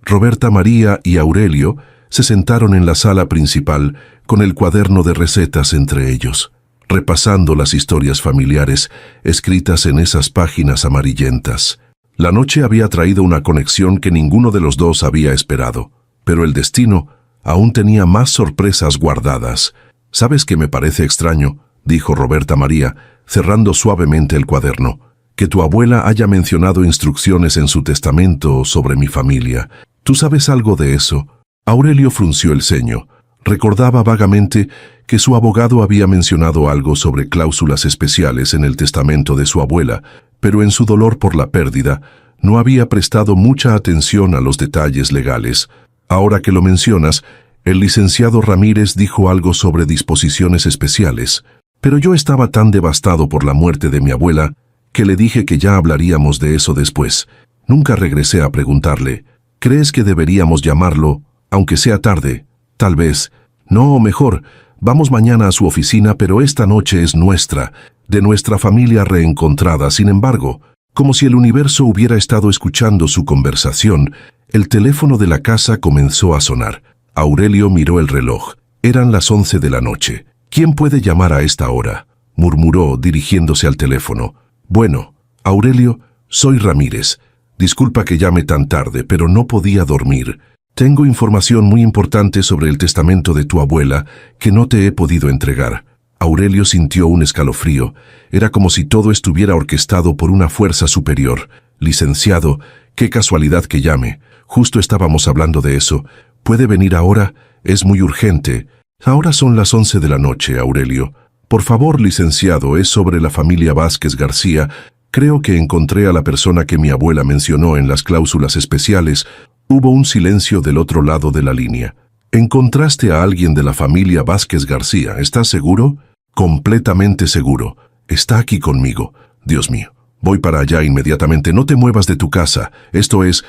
Roberta María y Aurelio se sentaron en la sala principal con el cuaderno de recetas entre ellos, repasando las historias familiares escritas en esas páginas amarillentas. La noche había traído una conexión que ninguno de los dos había esperado, pero el destino aún tenía más sorpresas guardadas. «¿Sabes qué me parece extraño?», dijo Roberta María, cerrando suavemente el cuaderno, «que tu abuela haya mencionado instrucciones en su testamento sobre mi familia. ¿Tú sabes algo de eso?». Aurelio frunció el ceño. Recordaba vagamente que su abogado había mencionado algo sobre cláusulas especiales en el testamento de su abuela, pero en su dolor por la pérdida no había prestado mucha atención a los detalles legales. Ahora que lo mencionas, el licenciado Ramírez dijo algo sobre disposiciones especiales, pero yo estaba tan devastado por la muerte de mi abuela que le dije que ya hablaríamos de eso después. Nunca regresé a preguntarle, ¿crees que deberíamos llamarlo, aunque sea tarde? Tal vez. No, mejor, vamos mañana a su oficina, pero esta noche es nuestra, de nuestra familia reencontrada. Sin embargo, como si el universo hubiera estado escuchando su conversación, el teléfono de la casa comenzó a sonar. Aurelio miró el reloj. Eran las 11 de la noche. «¿Quién puede llamar a esta hora?», murmuró dirigiéndose al teléfono. «Bueno, Aurelio, soy Ramírez. Disculpa que llame tan tarde, pero no podía dormir. Tengo información muy importante sobre el testamento de tu abuela que no te he podido entregar». Aurelio sintió un escalofrío. Era como si todo estuviera orquestado por una fuerza superior. «Licenciado, qué casualidad que llame. Justo estábamos hablando de eso. ¿Puede venir ahora? Es muy urgente». «Ahora son las 11 de la noche, Aurelio. Por favor, licenciado, es sobre la familia Vázquez García. Creo que encontré a la persona que mi abuela mencionó en las cláusulas especiales». Hubo un silencio del otro lado de la línea. «¿Encontraste a alguien de la familia Vázquez García? ¿Estás seguro?» «Completamente seguro. Está aquí conmigo. Dios mío. Voy para allá inmediatamente. No te muevas de tu casa. Esto es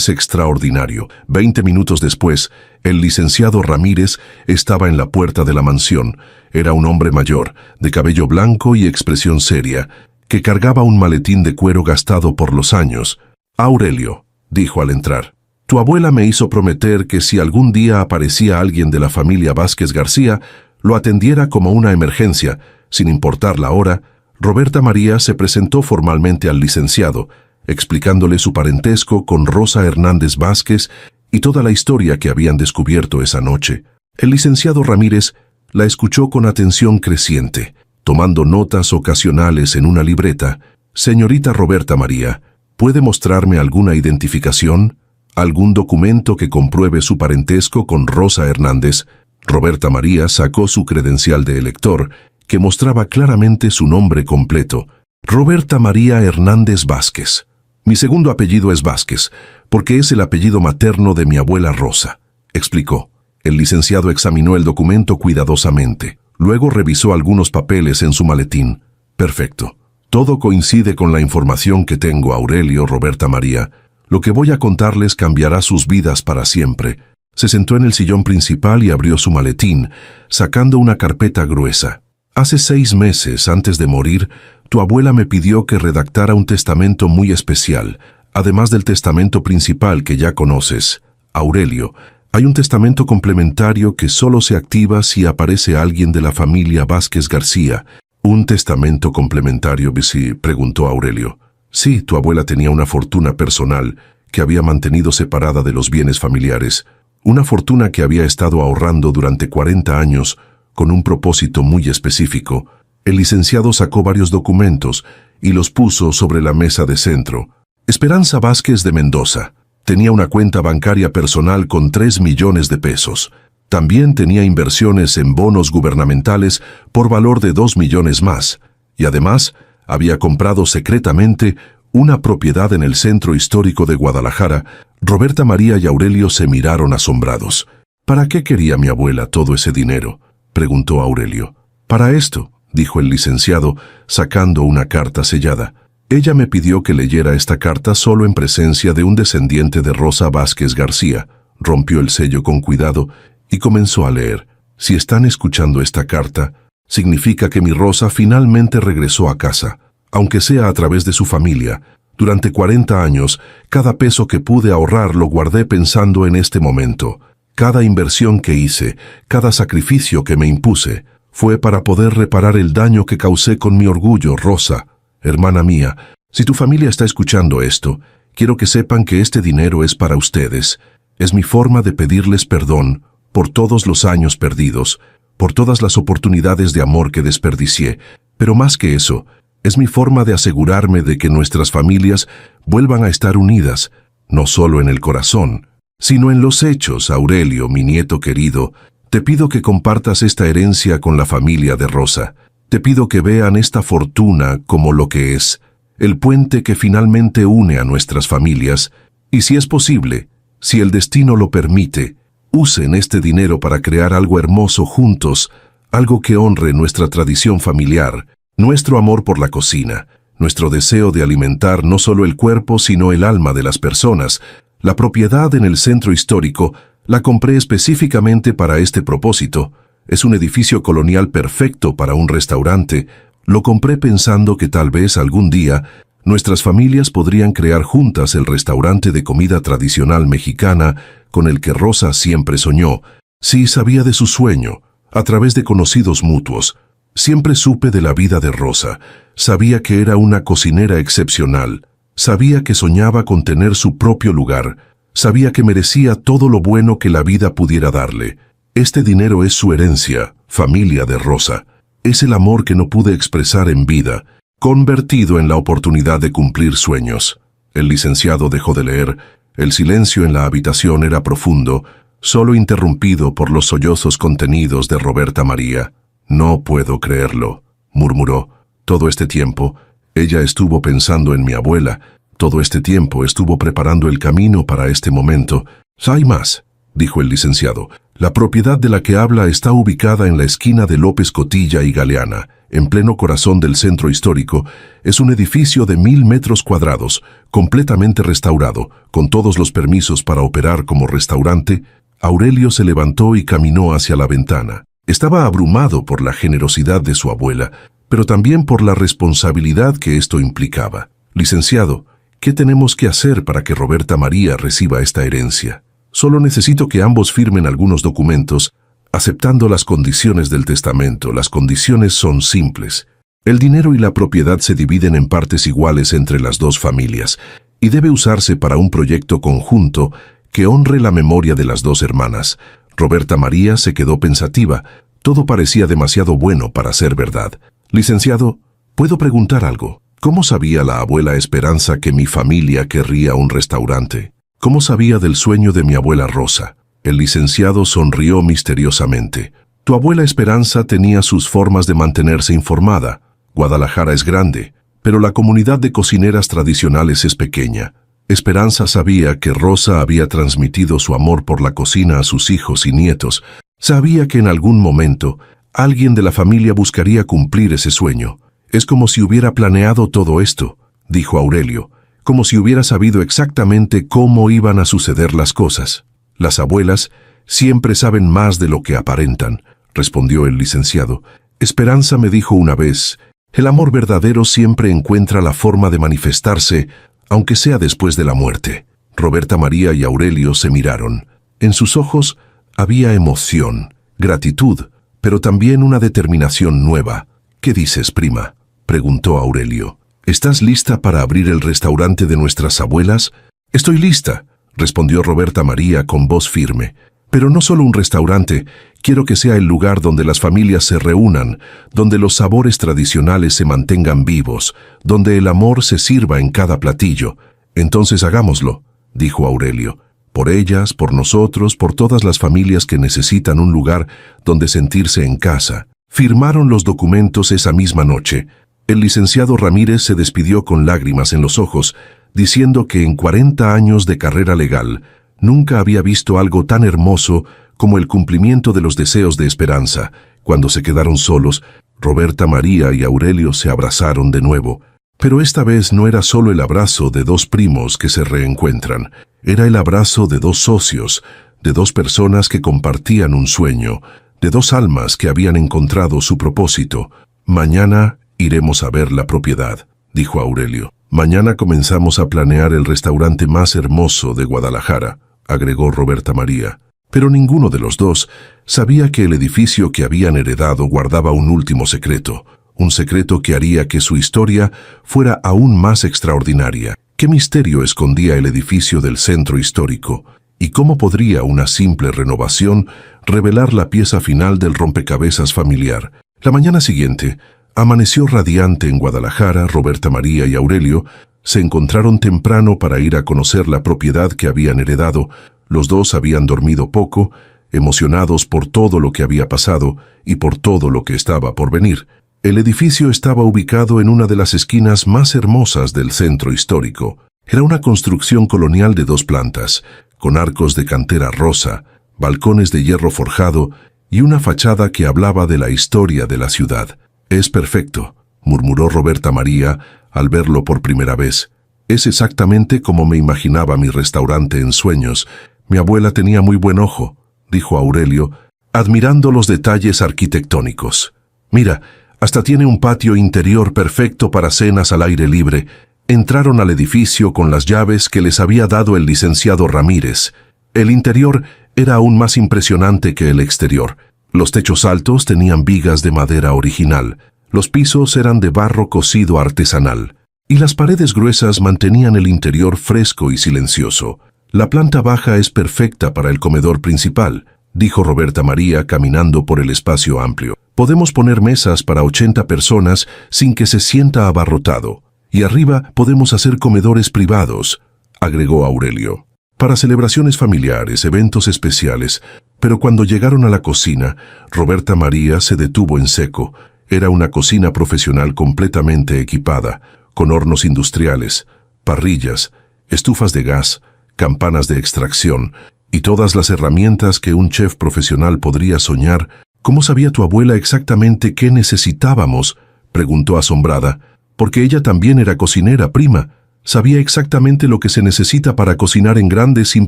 extraordinario». 20 minutos después, el licenciado Ramírez estaba en la puerta de la mansión. Era un hombre mayor, de cabello blanco y expresión seria, que cargaba un maletín de cuero gastado por los años. «Aurelio», dijo al entrar, «tu abuela me hizo prometer que si algún día aparecía alguien de la familia Vázquez García, lo atendiera como una emergencia, sin importar la hora». Roberta María se presentó formalmente al licenciado, explicándole su parentesco con Rosa Hernández Vázquez y toda la historia que habían descubierto esa noche. El licenciado Ramírez la escuchó con atención creciente, tomando notas ocasionales en una libreta. «Señorita Roberta María, ¿puede mostrarme alguna identificación? ¿Algún documento que compruebe su parentesco con Rosa Hernández?» Roberta María sacó su credencial de elector, que mostraba claramente su nombre completo. «Roberta María Hernández Vázquez. Mi segundo apellido es Vázquez, porque es el apellido materno de mi abuela Rosa», explicó. El licenciado examinó el documento cuidadosamente. Luego revisó algunos papeles en su maletín. «Perfecto. Todo coincide con la información que tengo, Aurelio, Roberta María. Lo que voy a contarles cambiará sus vidas para siempre». Se sentó en el sillón principal y abrió su maletín, sacando una carpeta gruesa. «Hace 6 meses, antes de morir, tu abuela me pidió que redactara un testamento muy especial, además del testamento principal que ya conoces. Aurelio, hay un testamento complementario que solo se activa si aparece alguien de la familia Vázquez García». «¿Un testamento complementario, sí?», preguntó Aurelio. «Sí, tu abuela tenía una fortuna personal que había mantenido separada de los bienes familiares, una fortuna que había estado ahorrando durante 40 años con un propósito muy específico». El licenciado sacó varios documentos y los puso sobre la mesa de centro. «Esperanza Vázquez de Mendoza. Tenía una cuenta bancaria personal con 3 millones de pesos. También tenía inversiones en bonos gubernamentales por valor de 2 millones más. Y además, había comprado secretamente una propiedad en el centro histórico de Guadalajara». Roberta María y Aurelio se miraron asombrados. «¿Para qué quería mi abuela todo ese dinero?», preguntó Aurelio. «Para esto», dijo el licenciado, sacando una carta sellada. «Ella me pidió que leyera esta carta solo en presencia de un descendiente de Rosa Vázquez García. Rompió el sello con cuidado y comenzó a leer. Si están escuchando esta carta, significa que mi Rosa finalmente regresó a casa, aunque sea a través de su familia. Durante 40 años, cada peso que pude ahorrar lo guardé pensando en este momento. Cada inversión que hice, cada sacrificio que me impuse, fue para poder reparar el daño que causé con mi orgullo, Rosa. Hermana mía, si tu familia está escuchando esto, quiero que sepan que este dinero es para ustedes. Es mi forma de pedirles perdón por todos los años perdidos, por todas las oportunidades de amor que desperdicié, pero más que eso, es mi forma de asegurarme de que nuestras familias vuelvan a estar unidas, no solo en el corazón, sino en los hechos. Aurelio, mi nieto querido, te pido que compartas esta herencia con la familia de Rosa. Te pido que vean esta fortuna como lo que es, el puente que finalmente une a nuestras familias, y si es posible, si el destino lo permite, usen este dinero para crear algo hermoso juntos, algo que honre nuestra tradición familiar, nuestro amor por la cocina, nuestro deseo de alimentar no solo el cuerpo sino el alma de las personas. La propiedad en el centro histórico la compré específicamente para este propósito. Es un edificio colonial perfecto para un restaurante. Lo compré pensando que tal vez algún día nuestras familias podrían crear juntas el restaurante de comida tradicional mexicana con el que Rosa siempre soñó. Sí, sabía de su sueño, a través de conocidos mutuos. Siempre supe de la vida de Rosa. Sabía que era una cocinera excepcional. Sabía que soñaba con tener su propio lugar. Sabía que merecía todo lo bueno que la vida pudiera darle. Este dinero es su herencia, familia de Rosa. Es el amor que no pude expresar en vida, convertido en la oportunidad de cumplir sueños. El licenciado dejó de leer. El silencio en la habitación era profundo, solo interrumpido por los sollozos contenidos de Roberta María. No puedo creerlo, murmuró. Todo este tiempo, ella estuvo pensando en mi abuela. Todo este tiempo estuvo preparando el camino para este momento. «Hay más», dijo el licenciado. «La propiedad de la que habla está ubicada en la esquina de López Cotilla y Galeana, en pleno corazón del centro histórico. Es un edificio de 1000 metros cuadrados, completamente restaurado, con todos los permisos para operar como restaurante». Aurelio se levantó y caminó hacia la ventana. Estaba abrumado por la generosidad de su abuela, pero también por la responsabilidad que esto implicaba. «Licenciado, ¿qué tenemos que hacer para que Roberta María reciba esta herencia?» «Solo necesito que ambos firmen algunos documentos, aceptando las condiciones del testamento. Las condiciones son simples. El dinero y la propiedad se dividen en partes iguales entre las dos familias, y debe usarse para un proyecto conjunto que honre la memoria de las dos hermanas». Roberta María se quedó pensativa. Todo parecía demasiado bueno para ser verdad. «Licenciado, ¿puedo preguntar algo? ¿Cómo sabía la abuela Esperanza que mi familia querría un restaurante? ¿Cómo sabía del sueño de mi abuela Rosa?» El licenciado sonrió misteriosamente. «Tu abuela Esperanza tenía sus formas de mantenerse informada. Guadalajara es grande, pero la comunidad de cocineras tradicionales es pequeña. Esperanza sabía que Rosa había transmitido su amor por la cocina a sus hijos y nietos. Sabía que en algún momento alguien de la familia buscaría cumplir ese sueño. Es como si hubiera planeado todo esto», dijo Aurelio, «como si hubiera sabido exactamente cómo iban a suceder las cosas». «Las abuelas siempre saben más de lo que aparentan», respondió el licenciado. «Esperanza me dijo una vez, el amor verdadero siempre encuentra la forma de manifestarse, aunque sea después de la muerte». Roberta María y Aurelio se miraron. En sus ojos había emoción, gratitud, pero también una determinación nueva. «¿Qué dices, prima?», preguntó Aurelio. «¿Estás lista para abrir el restaurante de nuestras abuelas?» «Estoy lista», respondió Roberta María con voz firme. «Pero no solo un restaurante, quiero que sea el lugar donde las familias se reúnan, donde los sabores tradicionales se mantengan vivos, donde el amor se sirva en cada platillo». «Entonces hagámoslo», dijo Aurelio. «Por ellas, por nosotros, por todas las familias que necesitan un lugar donde sentirse en casa». Firmaron los documentos esa misma noche. El licenciado Ramírez se despidió con lágrimas en los ojos, diciendo que en 40 años de carrera legal nunca había visto algo tan hermoso como el cumplimiento de los deseos de Esperanza. Cuando se quedaron solos, Roberta María y Aurelio se abrazaron de nuevo. Pero esta vez no era solo el abrazo de dos primos que se reencuentran, era el abrazo de dos socios, de dos personas que compartían un sueño, de dos almas que habían encontrado su propósito. Mañana iremos a ver la propiedad, dijo Aurelio. Mañana comenzamos a planear el restaurante más hermoso de Guadalajara, agregó Roberta María. Pero ninguno de los dos sabía que el edificio que habían heredado guardaba un último secreto, un secreto que haría que su historia fuera aún más extraordinaria. ¿Qué misterio escondía el edificio del centro histórico? ¿Y cómo podría una simple renovación revelar la pieza final del rompecabezas familiar? La mañana siguiente, amaneció radiante en Guadalajara. Roberta María y Aurelio se encontraron temprano para ir a conocer la propiedad que habían heredado. Los dos habían dormido poco, emocionados por todo lo que había pasado y por todo lo que estaba por venir. El edificio estaba ubicado en una de las esquinas más hermosas del centro histórico. Era una construcción colonial de 2 plantas, con arcos de cantera rosa, balcones de hierro forjado y una fachada que hablaba de la historia de la ciudad. «Es perfecto», murmuró Roberta María al verlo por primera vez. «Es exactamente como me imaginaba mi restaurante en sueños. Mi abuela tenía muy buen ojo», dijo Aurelio, admirando los detalles arquitectónicos. «Mira, hasta tiene un patio interior perfecto para cenas al aire libre». Entraron al edificio con las llaves que les había dado el licenciado Ramírez. El interior era aún más impresionante que el exterior. Los techos altos tenían vigas de madera original, los pisos eran de barro cocido artesanal, y las paredes gruesas mantenían el interior fresco y silencioso. «La planta baja es perfecta para el comedor principal», dijo Roberta María caminando por el espacio amplio. «Podemos poner mesas para 80 personas sin que se sienta abarrotado. Y arriba podemos hacer comedores privados», agregó Aurelio, «para celebraciones familiares, eventos especiales». Pero cuando llegaron a la cocina, Roberta María se detuvo en seco. Era una cocina profesional completamente equipada, con hornos industriales, parrillas, estufas de gas, campanas de extracción y todas las herramientas que un chef profesional podría soñar. «¿Cómo sabía tu abuela exactamente qué necesitábamos?», preguntó asombrada. «Porque ella también era cocinera, prima. Sabía exactamente lo que se necesita para cocinar en grande sin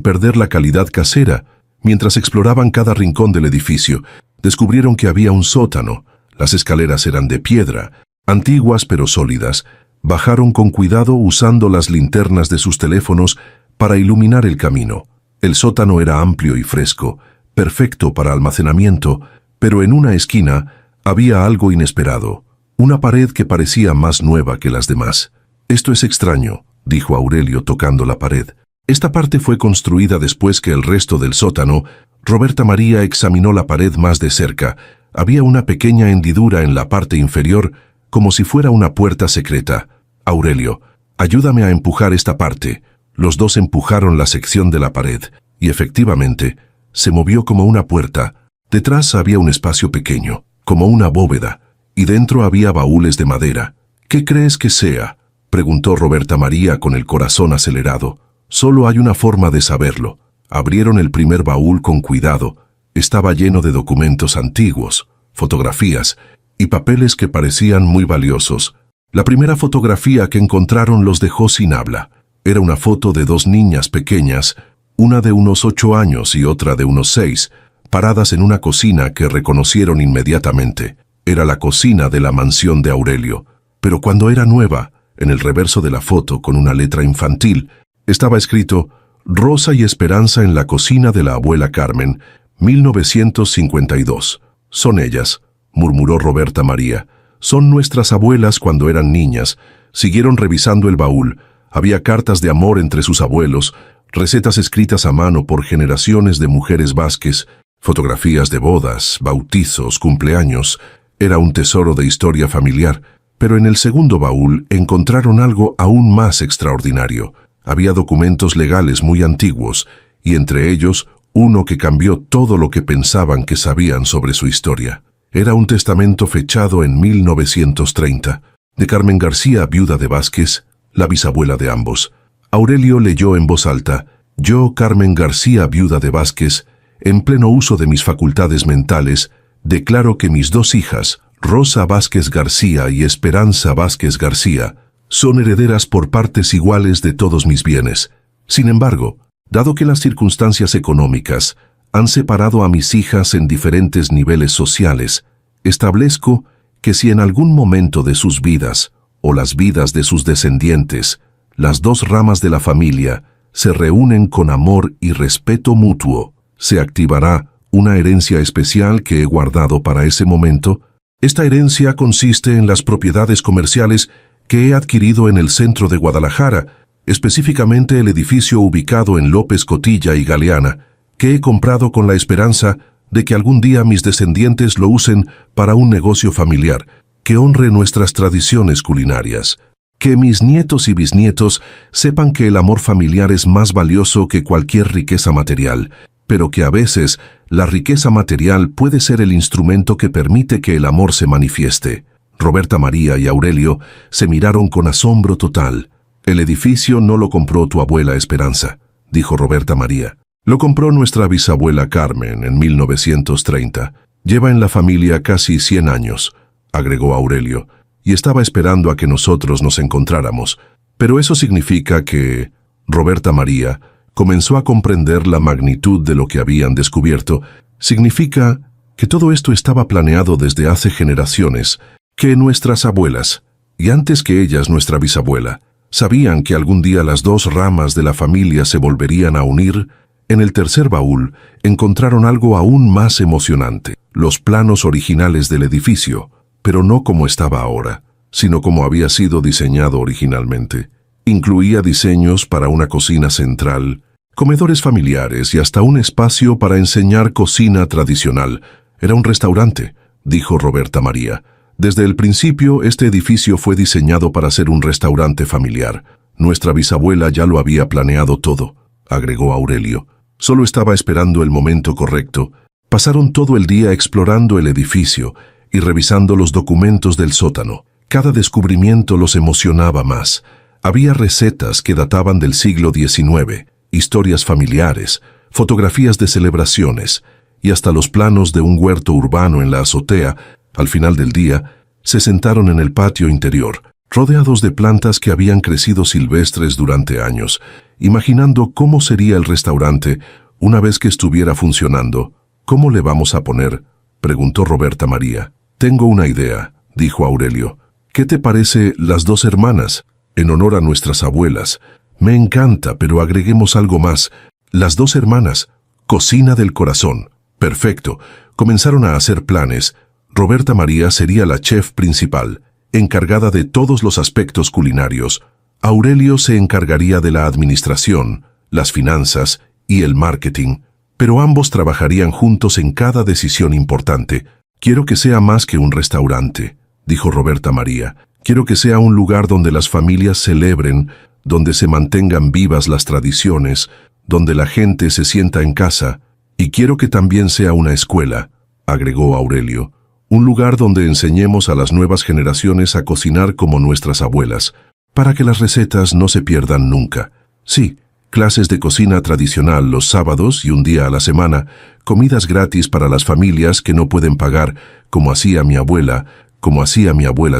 perder la calidad casera». Mientras exploraban cada rincón del edificio, descubrieron que había un sótano. Las escaleras eran de piedra, antiguas pero sólidas. Bajaron con cuidado usando las linternas de sus teléfonos para iluminar el camino. El sótano era amplio y fresco, perfecto para almacenamiento, pero en una esquina había algo inesperado. Una pared que parecía más nueva que las demás. «Esto es extraño», dijo Aurelio tocando la pared. «Esta parte fue construida después que el resto del sótano». Roberta María examinó la pared más de cerca. Había una pequeña hendidura en la parte inferior, como si fuera una puerta secreta. «Aurelio, ayúdame a empujar esta parte». Los dos empujaron la sección de la pared, y efectivamente, se movió como una puerta. Detrás había un espacio pequeño, como una bóveda, y dentro había baúles de madera. «¿Qué crees que sea?», preguntó Roberta María con el corazón acelerado. «Solo hay una forma de saberlo». Abrieron el primer baúl con cuidado. Estaba lleno de documentos antiguos, fotografías y papeles que parecían muy valiosos. La primera fotografía que encontraron los dejó sin habla. Era una foto de 2 niñas pequeñas, una de unos 8 años y otra de unos 6, paradas en una cocina que reconocieron inmediatamente. Era la cocina de la mansión de Aurelio. Pero cuando era nueva, en el reverso de la foto, con una letra infantil, estaba escrito: «Rosa y Esperanza en la cocina de la abuela Carmen, 1952. «Son ellas», murmuró Roberta María. «Son nuestras abuelas cuando eran niñas». Siguieron revisando el baúl. Había cartas de amor entre sus abuelos, recetas escritas a mano por generaciones de mujeres Vázquez, fotografías de bodas, bautizos, cumpleaños. Era un tesoro de historia familiar. Pero en el segundo baúl encontraron algo aún más extraordinario. Había documentos legales muy antiguos, y entre ellos uno que cambió todo lo que pensaban que sabían sobre su historia. Era un testamento fechado en 1930, de Carmen García, viuda de Vázquez, la bisabuela de ambos. Aurelio leyó en voz alta: «Yo, Carmen García, viuda de Vázquez, en pleno uso de mis facultades mentales, declaro que mis 2 hijas, Rosa Vázquez García y Esperanza Vázquez García, son herederas por partes iguales de todos mis bienes. Sin embargo, Dado que las circunstancias económicas han separado a mis hijas en diferentes niveles sociales, establezco que si en algún momento de sus vidas, o las vidas de sus descendientes, las dos ramas de la familia se reúnen con amor y respeto mutuo, se activará una herencia especial que he guardado para ese momento. Esta herencia consiste en las propiedades comerciales que he adquirido en el centro de Guadalajara, específicamente el edificio ubicado en López Cotilla y Galeana, que he comprado con la esperanza de que algún día mis descendientes lo usen para un negocio familiar, que honre nuestras tradiciones culinarias. Que mis nietos y bisnietos sepan que el amor familiar es más valioso que cualquier riqueza material, pero que a veces la riqueza material puede ser el instrumento que permite que el amor se manifieste. Roberta María y Aurelio se miraron con asombro total. El edificio no lo compró tu abuela Esperanza, dijo Roberta María. Lo compró nuestra bisabuela Carmen en 1930. Lleva en la familia casi 100 años, agregó Aurelio, y estaba esperando a que nosotros nos encontráramos. Pero eso significa que Roberta María comenzó a comprender la magnitud de lo que habían descubierto. Significa que todo esto estaba planeado desde hace generaciones, que nuestras abuelas, y antes que ellas nuestra bisabuela, sabían que algún día las dos ramas de la familia se volverían a unir. En el tercer baúl encontraron algo aún más emocionante, los planos originales del edificio, pero no como estaba ahora, sino como había sido diseñado originalmente. Incluía diseños para una cocina central, comedores familiares y hasta un espacio para enseñar cocina tradicional. Era un restaurante, dijo Roberta María. Desde el principio, este edificio fue diseñado para ser un restaurante familiar. Nuestra bisabuela ya lo había planeado todo, agregó Aurelio. Solo estaba esperando el momento correcto. Pasaron todo el día explorando el edificio y revisando los documentos del sótano. Cada descubrimiento los emocionaba más. Había recetas que databan del siglo XIX, historias familiares, fotografías de celebraciones y hasta los planos de un huerto urbano en la azotea. Al final del día, se sentaron en el patio interior, rodeados de plantas que habían crecido silvestres durante años, imaginando cómo sería el restaurante una vez que estuviera funcionando. ¿Cómo le vamos a poner?, preguntó Roberta María. Tengo una idea, dijo Aurelio. ¿Qué te parece Las Dos Hermanas, en honor a nuestras abuelas? Me encanta, pero agreguemos algo más. Las Dos Hermanas, Cocina del Corazón. Perfecto. Comenzaron a hacer planes. Roberta María sería la chef principal, encargada de todos los aspectos culinarios. Aurelio se encargaría de la administración, las finanzas y el marketing, pero ambos trabajarían juntos en cada decisión importante. Quiero que sea más que un restaurante, dijo Roberta María. Quiero que sea un lugar donde las familias celebren, donde se mantengan vivas las tradiciones, donde la gente se sienta en casa, y quiero que también sea una escuela, agregó Aurelio. Un lugar donde enseñemos a las nuevas generaciones a cocinar como nuestras abuelas, para que las recetas no se pierdan nunca. Sí, clases de cocina tradicional los sábados y un día a la semana, comidas gratis para las familias que no pueden pagar, como hacía mi abuela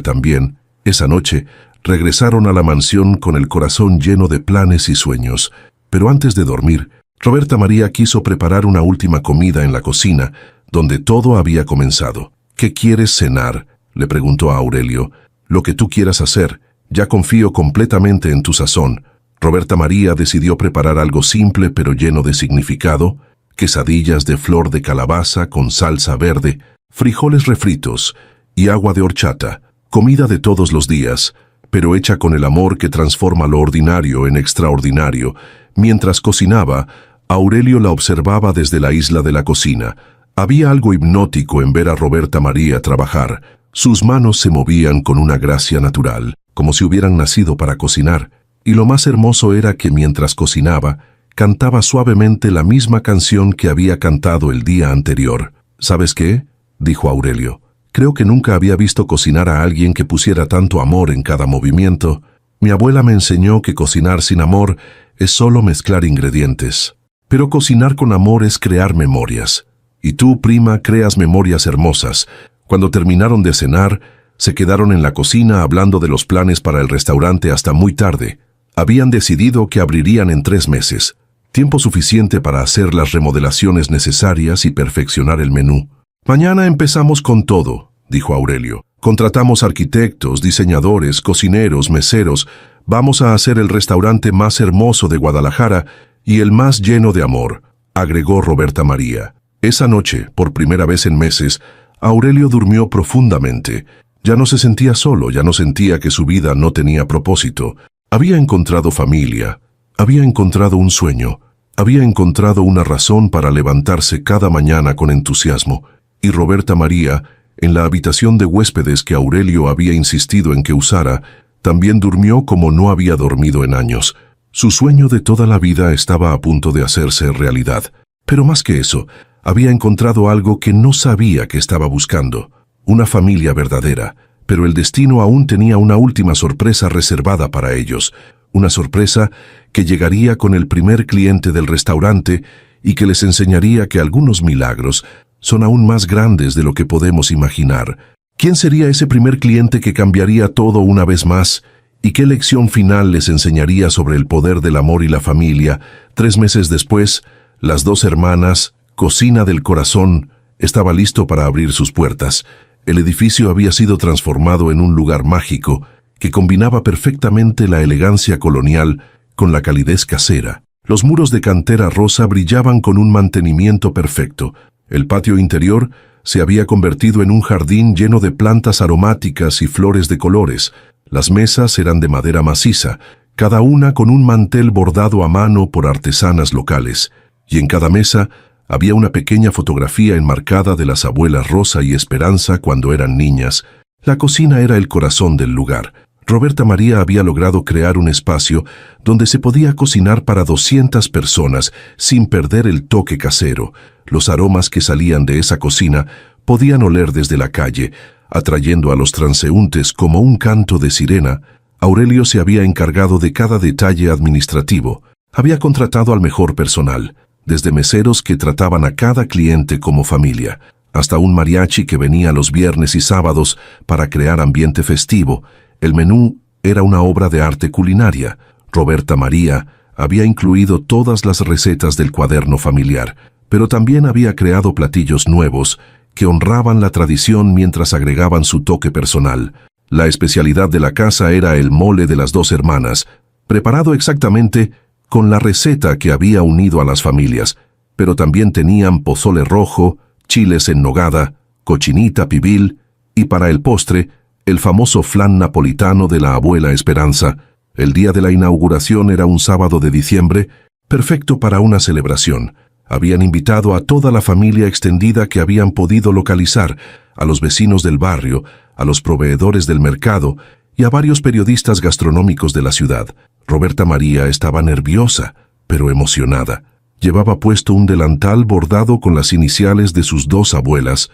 también. Esa noche, regresaron a la mansión con el corazón lleno de planes y sueños. Pero antes de dormir, Roberta María quiso preparar una última comida en la cocina, donde todo había comenzado. ¿Qué quieres cenar?, le preguntó a Aurelio. Lo que tú quieras hacer. Ya confío completamente en tu sazón. Roberta María decidió preparar algo simple pero lleno de significado: quesadillas de flor de calabaza con salsa verde, frijoles refritos y agua de horchata. Comida de todos los días, pero hecha con el amor que transforma lo ordinario en extraordinario. Mientras cocinaba, Aurelio la observaba desde la isla de la cocina. Había algo hipnótico en ver a Roberta María trabajar. Sus manos se movían con una gracia natural, como si hubieran nacido para cocinar. Y lo más hermoso era que mientras cocinaba, cantaba suavemente la misma canción que había cantado el día anterior. ¿Sabes qué?, dijo Aurelio. Creo que nunca había visto cocinar a alguien que pusiera tanto amor en cada movimiento. Mi abuela me enseñó que cocinar sin amor es solo mezclar ingredientes. Pero cocinar con amor es crear memorias. Y tú, prima, creas memorias hermosas. Cuando terminaron de cenar, se quedaron en la cocina hablando de los planes para el restaurante hasta muy tarde. Habían decidido que abrirían en 3 meses. tiempo suficiente para hacer las remodelaciones necesarias y perfeccionar el menú. «Mañana empezamos con todo», dijo Aurelio. «Contratamos arquitectos, diseñadores, cocineros, meseros. Vamos a hacer el restaurante más hermoso de Guadalajara y el más lleno de amor», agregó Roberta María. Esa noche, por primera vez en meses, Aurelio durmió profundamente. Ya no se sentía solo, ya no sentía que su vida no tenía propósito. Había encontrado familia, había encontrado un sueño, había encontrado una razón para levantarse cada mañana con entusiasmo. Y Roberta María, en la habitación de huéspedes que Aurelio había insistido en que usara, también durmió como no había dormido en años. Su sueño de toda la vida estaba a punto de hacerse realidad. Pero más que eso, había encontrado algo que no sabía que estaba buscando. Una familia verdadera. Pero el destino aún tenía una última sorpresa reservada para ellos. Una sorpresa que llegaría con el primer cliente del restaurante y que les enseñaría que algunos milagros son aún más grandes de lo que podemos imaginar. ¿Quién sería ese primer cliente que cambiaría todo una vez más? ¿Y qué lección final les enseñaría sobre el poder del amor y la familia? 3 meses después, Las Dos Hermanas, Cocina del Corazón, estaba listo para abrir sus puertas. El edificio había sido transformado en un lugar mágico que combinaba perfectamente la elegancia colonial con la calidez casera. Los muros de cantera rosa brillaban con un mantenimiento perfecto. El patio interior se había convertido en un jardín lleno de plantas aromáticas y flores de colores. Las mesas eran de madera maciza, cada una con un mantel bordado a mano por artesanas locales, y en cada mesa había una pequeña fotografía enmarcada de las abuelas Rosa y Esperanza cuando eran niñas. La cocina era el corazón del lugar. Roberta María había logrado crear un espacio donde se podía cocinar para 200 personas sin perder el toque casero. Los aromas que salían de esa cocina podían oler desde la calle, atrayendo a los transeúntes como un canto de sirena. Aurelio se había encargado de cada detalle administrativo. Había contratado al mejor personal, desde meseros que trataban a cada cliente como familia, hasta un mariachi que venía los viernes y sábados para crear ambiente festivo. El menú era una obra de arte culinaria. Roberta María había incluido todas las recetas del cuaderno familiar, pero también había creado platillos nuevos que honraban la tradición mientras agregaban su toque personal. La especialidad de la casa era el mole de Las Dos Hermanas, preparado exactamente con la receta que había unido a las familias, pero también tenían pozole rojo, chiles en nogada, cochinita pibil y para el postre, el famoso flan napolitano de la abuela Esperanza. El día de la inauguración era un sábado de diciembre, perfecto para una celebración. Habían invitado a toda la familia extendida que habían podido localizar, a los vecinos del barrio, a los proveedores del mercado y a varios periodistas gastronómicos de la ciudad. Roberta María estaba nerviosa, pero emocionada. Llevaba puesto un delantal bordado con las iniciales de sus 2 abuelas,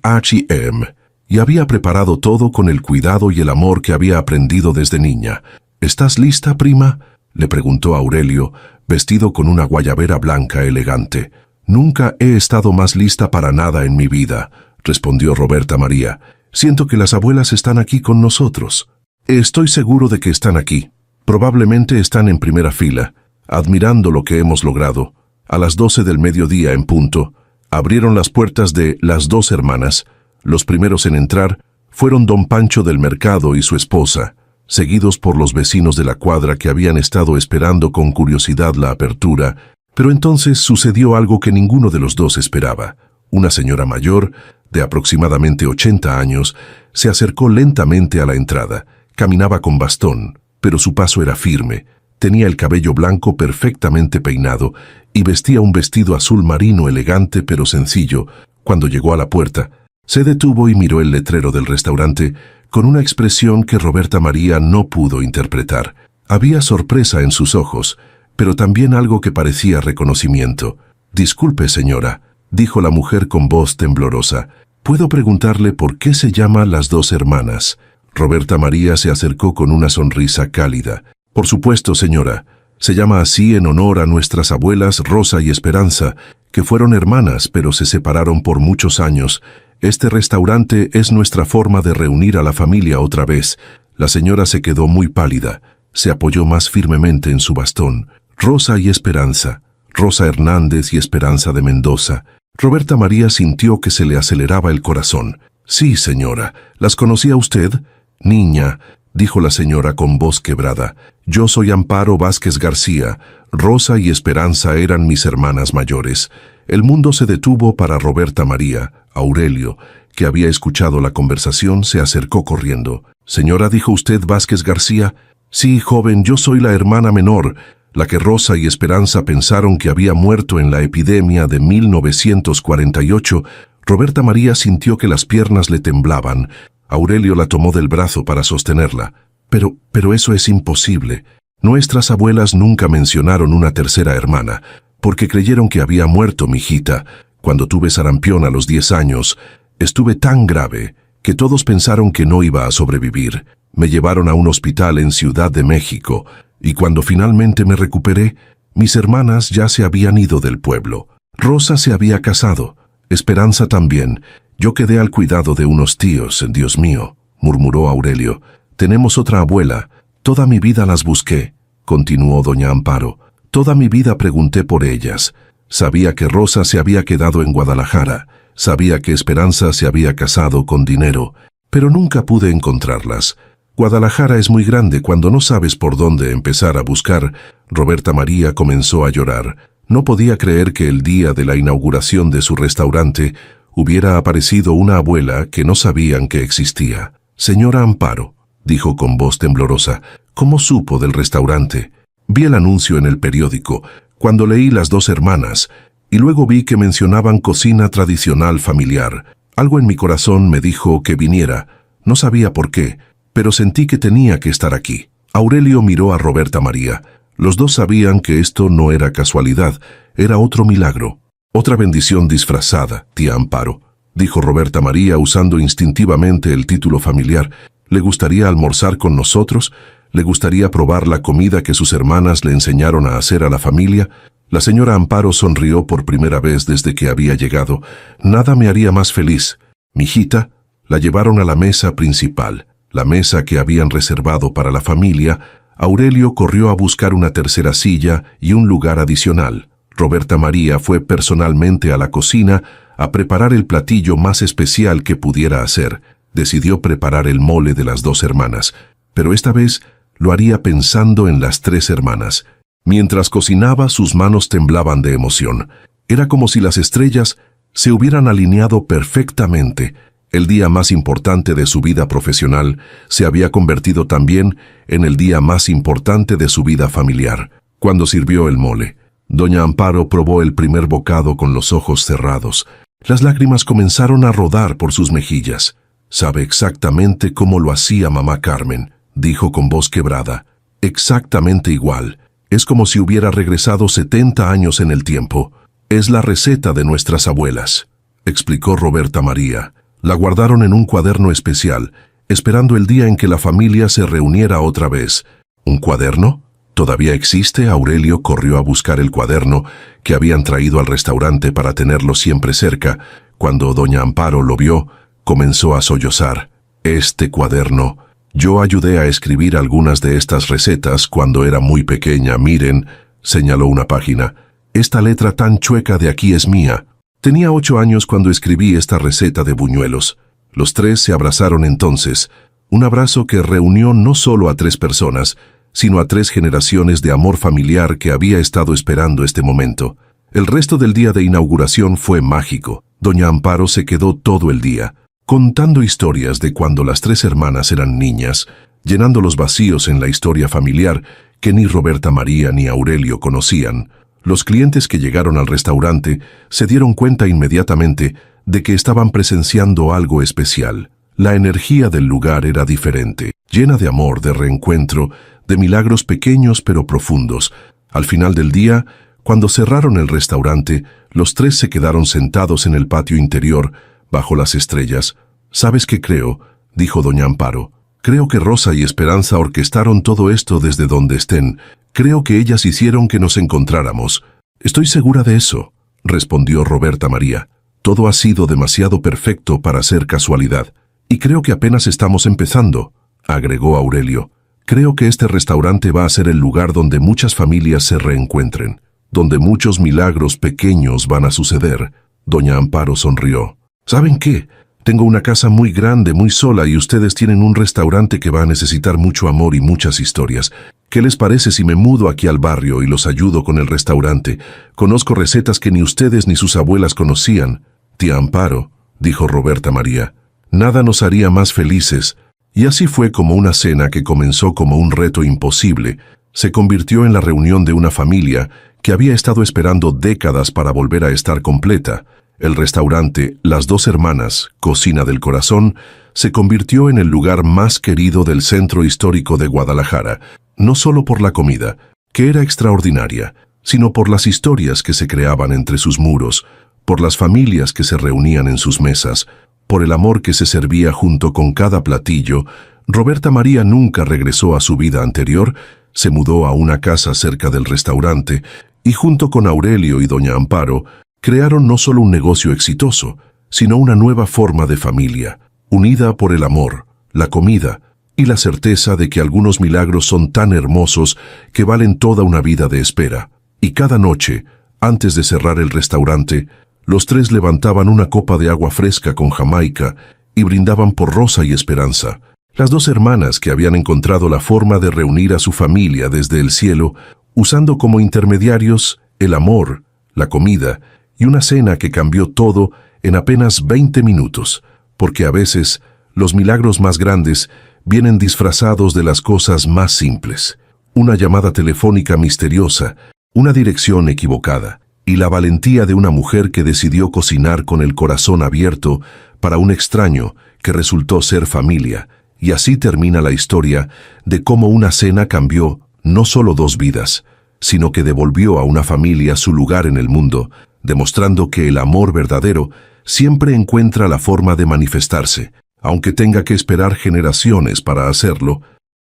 H&M, y había preparado todo con el cuidado y el amor que había aprendido desde niña. «¿Estás lista, prima?», le preguntó Aurelio, vestido con una guayabera blanca elegante. «Nunca he estado más lista para nada en mi vida», respondió Roberta María. «Siento que las abuelas están aquí con nosotros». «Estoy seguro de que están aquí. Probablemente están en primera fila, admirando lo que hemos logrado». A las 12 del mediodía en punto, abrieron las puertas de Las Dos Hermanas. Los primeros en entrar fueron don Pancho del Mercado y su esposa, seguidos por los vecinos de la cuadra que habían estado esperando con curiosidad la apertura, pero entonces sucedió algo que ninguno de los dos esperaba. Una señora mayor, de aproximadamente 80 años, se acercó lentamente a la entrada. Caminaba con bastón, pero su paso era firme. Tenía el cabello blanco perfectamente peinado y vestía un vestido azul marino elegante pero sencillo. Cuando llegó a la puerta, se detuvo y miró el letrero del restaurante con una expresión que Roberta María no pudo interpretar. Había sorpresa en sus ojos, pero también algo que parecía reconocimiento. «Disculpe, señora», dijo la mujer con voz temblorosa. «¿Puedo preguntarle por qué se llama Las Dos Hermanas?». Roberta María se acercó con una sonrisa cálida. «Por supuesto, señora. Se llama así en honor a nuestras abuelas Rosa y Esperanza, que fueron hermanas pero se separaron por muchos años. Este restaurante es nuestra forma de reunir a la familia otra vez». La señora se quedó muy pálida. Se apoyó más firmemente en su bastón. Rosa y Esperanza, Rosa Hernández y Esperanza de Mendoza. Roberta María sintió que se le aceleraba el corazón. Sí, señora, ¿las conocía usted? Niña, dijo la señora con voz quebrada, yo soy Amparo Vázquez García. Rosa y Esperanza eran mis hermanas mayores. El mundo se detuvo para Roberta María. Aurelio, que había escuchado la conversación, se acercó corriendo. Señora, ¿dijo usted Vázquez García? Sí, joven, yo soy la hermana menor, la que Rosa y Esperanza pensaron que había muerto en la epidemia de 1948. Roberta María sintió que las piernas le temblaban. Aurelio la tomó del brazo para sostenerla. Pero eso es imposible. Nuestras abuelas nunca mencionaron una tercera hermana, porque creyeron que había muerto mi hijita. Cuando tuve sarampión a los 10 años, estuve tan grave que todos pensaron que no iba a sobrevivir. Me llevaron a un hospital en Ciudad de México, y cuando finalmente me recuperé, mis hermanas ya se habían ido del pueblo. Rosa se había casado, Esperanza también. Yo quedé al cuidado de unos tíos, Dios mío, murmuró Aurelio. Tenemos otra abuela. Toda mi vida las busqué, continuó doña Amparo. Toda mi vida pregunté por ellas. Sabía que Rosa se había quedado en Guadalajara. Sabía que Esperanza se había casado con dinero, pero nunca pude encontrarlas. Guadalajara es muy grande cuando no sabes por dónde empezar a buscar. Roberta María comenzó a llorar. No podía creer que el día de la inauguración de su restaurante hubiera aparecido una abuela que no sabían que existía. Señora Amparo, dijo con voz temblorosa, ¿cómo supo del restaurante? Vi el anuncio en el periódico, cuando leí Las dos hermanas, y luego vi que mencionaban cocina tradicional familiar. Algo en mi corazón me dijo que viniera. No sabía por qué, pero sentí que tenía que estar aquí. Aurelio miró a Roberta María. Los dos sabían que esto no era casualidad, era otro milagro. Otra bendición disfrazada, tía Amparo, dijo Roberta María usando instintivamente el título familiar. ¿Le gustaría almorzar con nosotros? ¿Le gustaría probar la comida que sus hermanas le enseñaron a hacer a la familia? La señora Amparo sonrió por primera vez desde que había llegado. Nada me haría más feliz. Mijita, la llevaron a la mesa principal, la mesa que habían reservado para la familia. Aurelio corrió a buscar una tercera silla y un lugar adicional. Roberta María fue personalmente a la cocina a preparar el platillo más especial que pudiera hacer. Decidió preparar el mole de las dos hermanas, pero esta vez lo haría pensando en las tres hermanas. Mientras cocinaba, sus manos temblaban de emoción. Era como si las estrellas se hubieran alineado perfectamente. El día más importante de su vida profesional se había convertido también en el día más importante de su vida familiar. Cuando sirvió el mole, doña Amparo probó el primer bocado con los ojos cerrados. Las lágrimas comenzaron a rodar por sus mejillas. «Sabe exactamente cómo lo hacía mamá Carmen», dijo con voz quebrada. «Exactamente igual. Es como si hubiera regresado 70 años en el tiempo. Es la receta de nuestras abuelas», explicó Roberta María. La guardaron en un cuaderno especial, esperando el día en que la familia se reuniera otra vez. ¿Un cuaderno? ¿Todavía existe? Aurelio corrió a buscar el cuaderno que habían traído al restaurante para tenerlo siempre cerca. Cuando doña Amparo lo vio, comenzó a sollozar. «Este cuaderno. Yo ayudé a escribir algunas de estas recetas cuando era muy pequeña. Miren», señaló una página. «Esta letra tan chueca de aquí es mía. Tenía 8 años cuando escribí esta receta de buñuelos». Los tres se abrazaron entonces, un abrazo que reunió no solo a 3 personas, sino a 3 generaciones de amor familiar que había estado esperando este momento. El resto del día de inauguración fue mágico. Doña Amparo se quedó todo el día, contando historias de cuando las 3 hermanas eran niñas, llenando los vacíos en la historia familiar que ni Roberta María ni Aurelio conocían. Los clientes que llegaron al restaurante se dieron cuenta inmediatamente de que estaban presenciando algo especial. La energía del lugar era diferente, llena de amor, de reencuentro, de milagros pequeños pero profundos. Al final del día, cuando cerraron el restaurante, los 3 se quedaron sentados en el patio interior, bajo las estrellas. «¿Sabes qué creo?», dijo doña Amparo. «Creo que Rosa y Esperanza orquestaron todo esto desde donde estén. Creo que ellas hicieron que nos encontráramos». «Estoy segura de eso», respondió Roberta María. «Todo ha sido demasiado perfecto para ser casualidad. Y creo que apenas estamos empezando», agregó Aurelio. Creo que este restaurante va a ser el lugar donde muchas familias se reencuentren, donde muchos milagros pequeños van a suceder. Doña Amparo sonrió. ¿Saben qué? Tengo una casa muy grande, muy sola, y ustedes tienen un restaurante que va a necesitar mucho amor y muchas historias. ¿Qué les parece si me mudo aquí al barrio y los ayudo con el restaurante? Conozco recetas que ni ustedes ni sus abuelas conocían. Tía Amparo, dijo Roberta María, nada nos haría más felices. Y así fue como una cena que comenzó como un reto imposible, se convirtió en la reunión de una familia que había estado esperando décadas para volver a estar completa. El restaurante Las Dos Hermanas, Cocina del Corazón, se convirtió en el lugar más querido del centro histórico de Guadalajara, no solo por la comida, que era extraordinaria, sino por las historias que se creaban entre sus muros, por las familias que se reunían en sus mesas, por el amor que se servía junto con cada platillo. Roberta María nunca regresó a su vida anterior, se mudó a una casa cerca del restaurante y junto con Aurelio y doña Amparo, crearon no solo un negocio exitoso, sino una nueva forma de familia, unida por el amor, la comida y la certeza de que algunos milagros son tan hermosos que valen toda una vida de espera. Y cada noche, antes de cerrar el restaurante, los tres levantaban una copa de agua fresca con jamaica y brindaban por Rosa y Esperanza, las dos hermanas que habían encontrado la forma de reunir a su familia desde el cielo, usando como intermediarios el amor, la comida y una cena que cambió todo en apenas 20 minutos, porque a veces los milagros más grandes vienen disfrazados de las cosas más simples. Una llamada telefónica misteriosa, una dirección equivocada, y la valentía de una mujer que decidió cocinar con el corazón abierto para un extraño que resultó ser familia. Y así termina la historia de cómo una cena cambió no solo dos vidas, sino que devolvió a una familia su lugar en el mundo, demostrando que el amor verdadero siempre encuentra la forma de manifestarse, aunque tenga que esperar generaciones para hacerlo.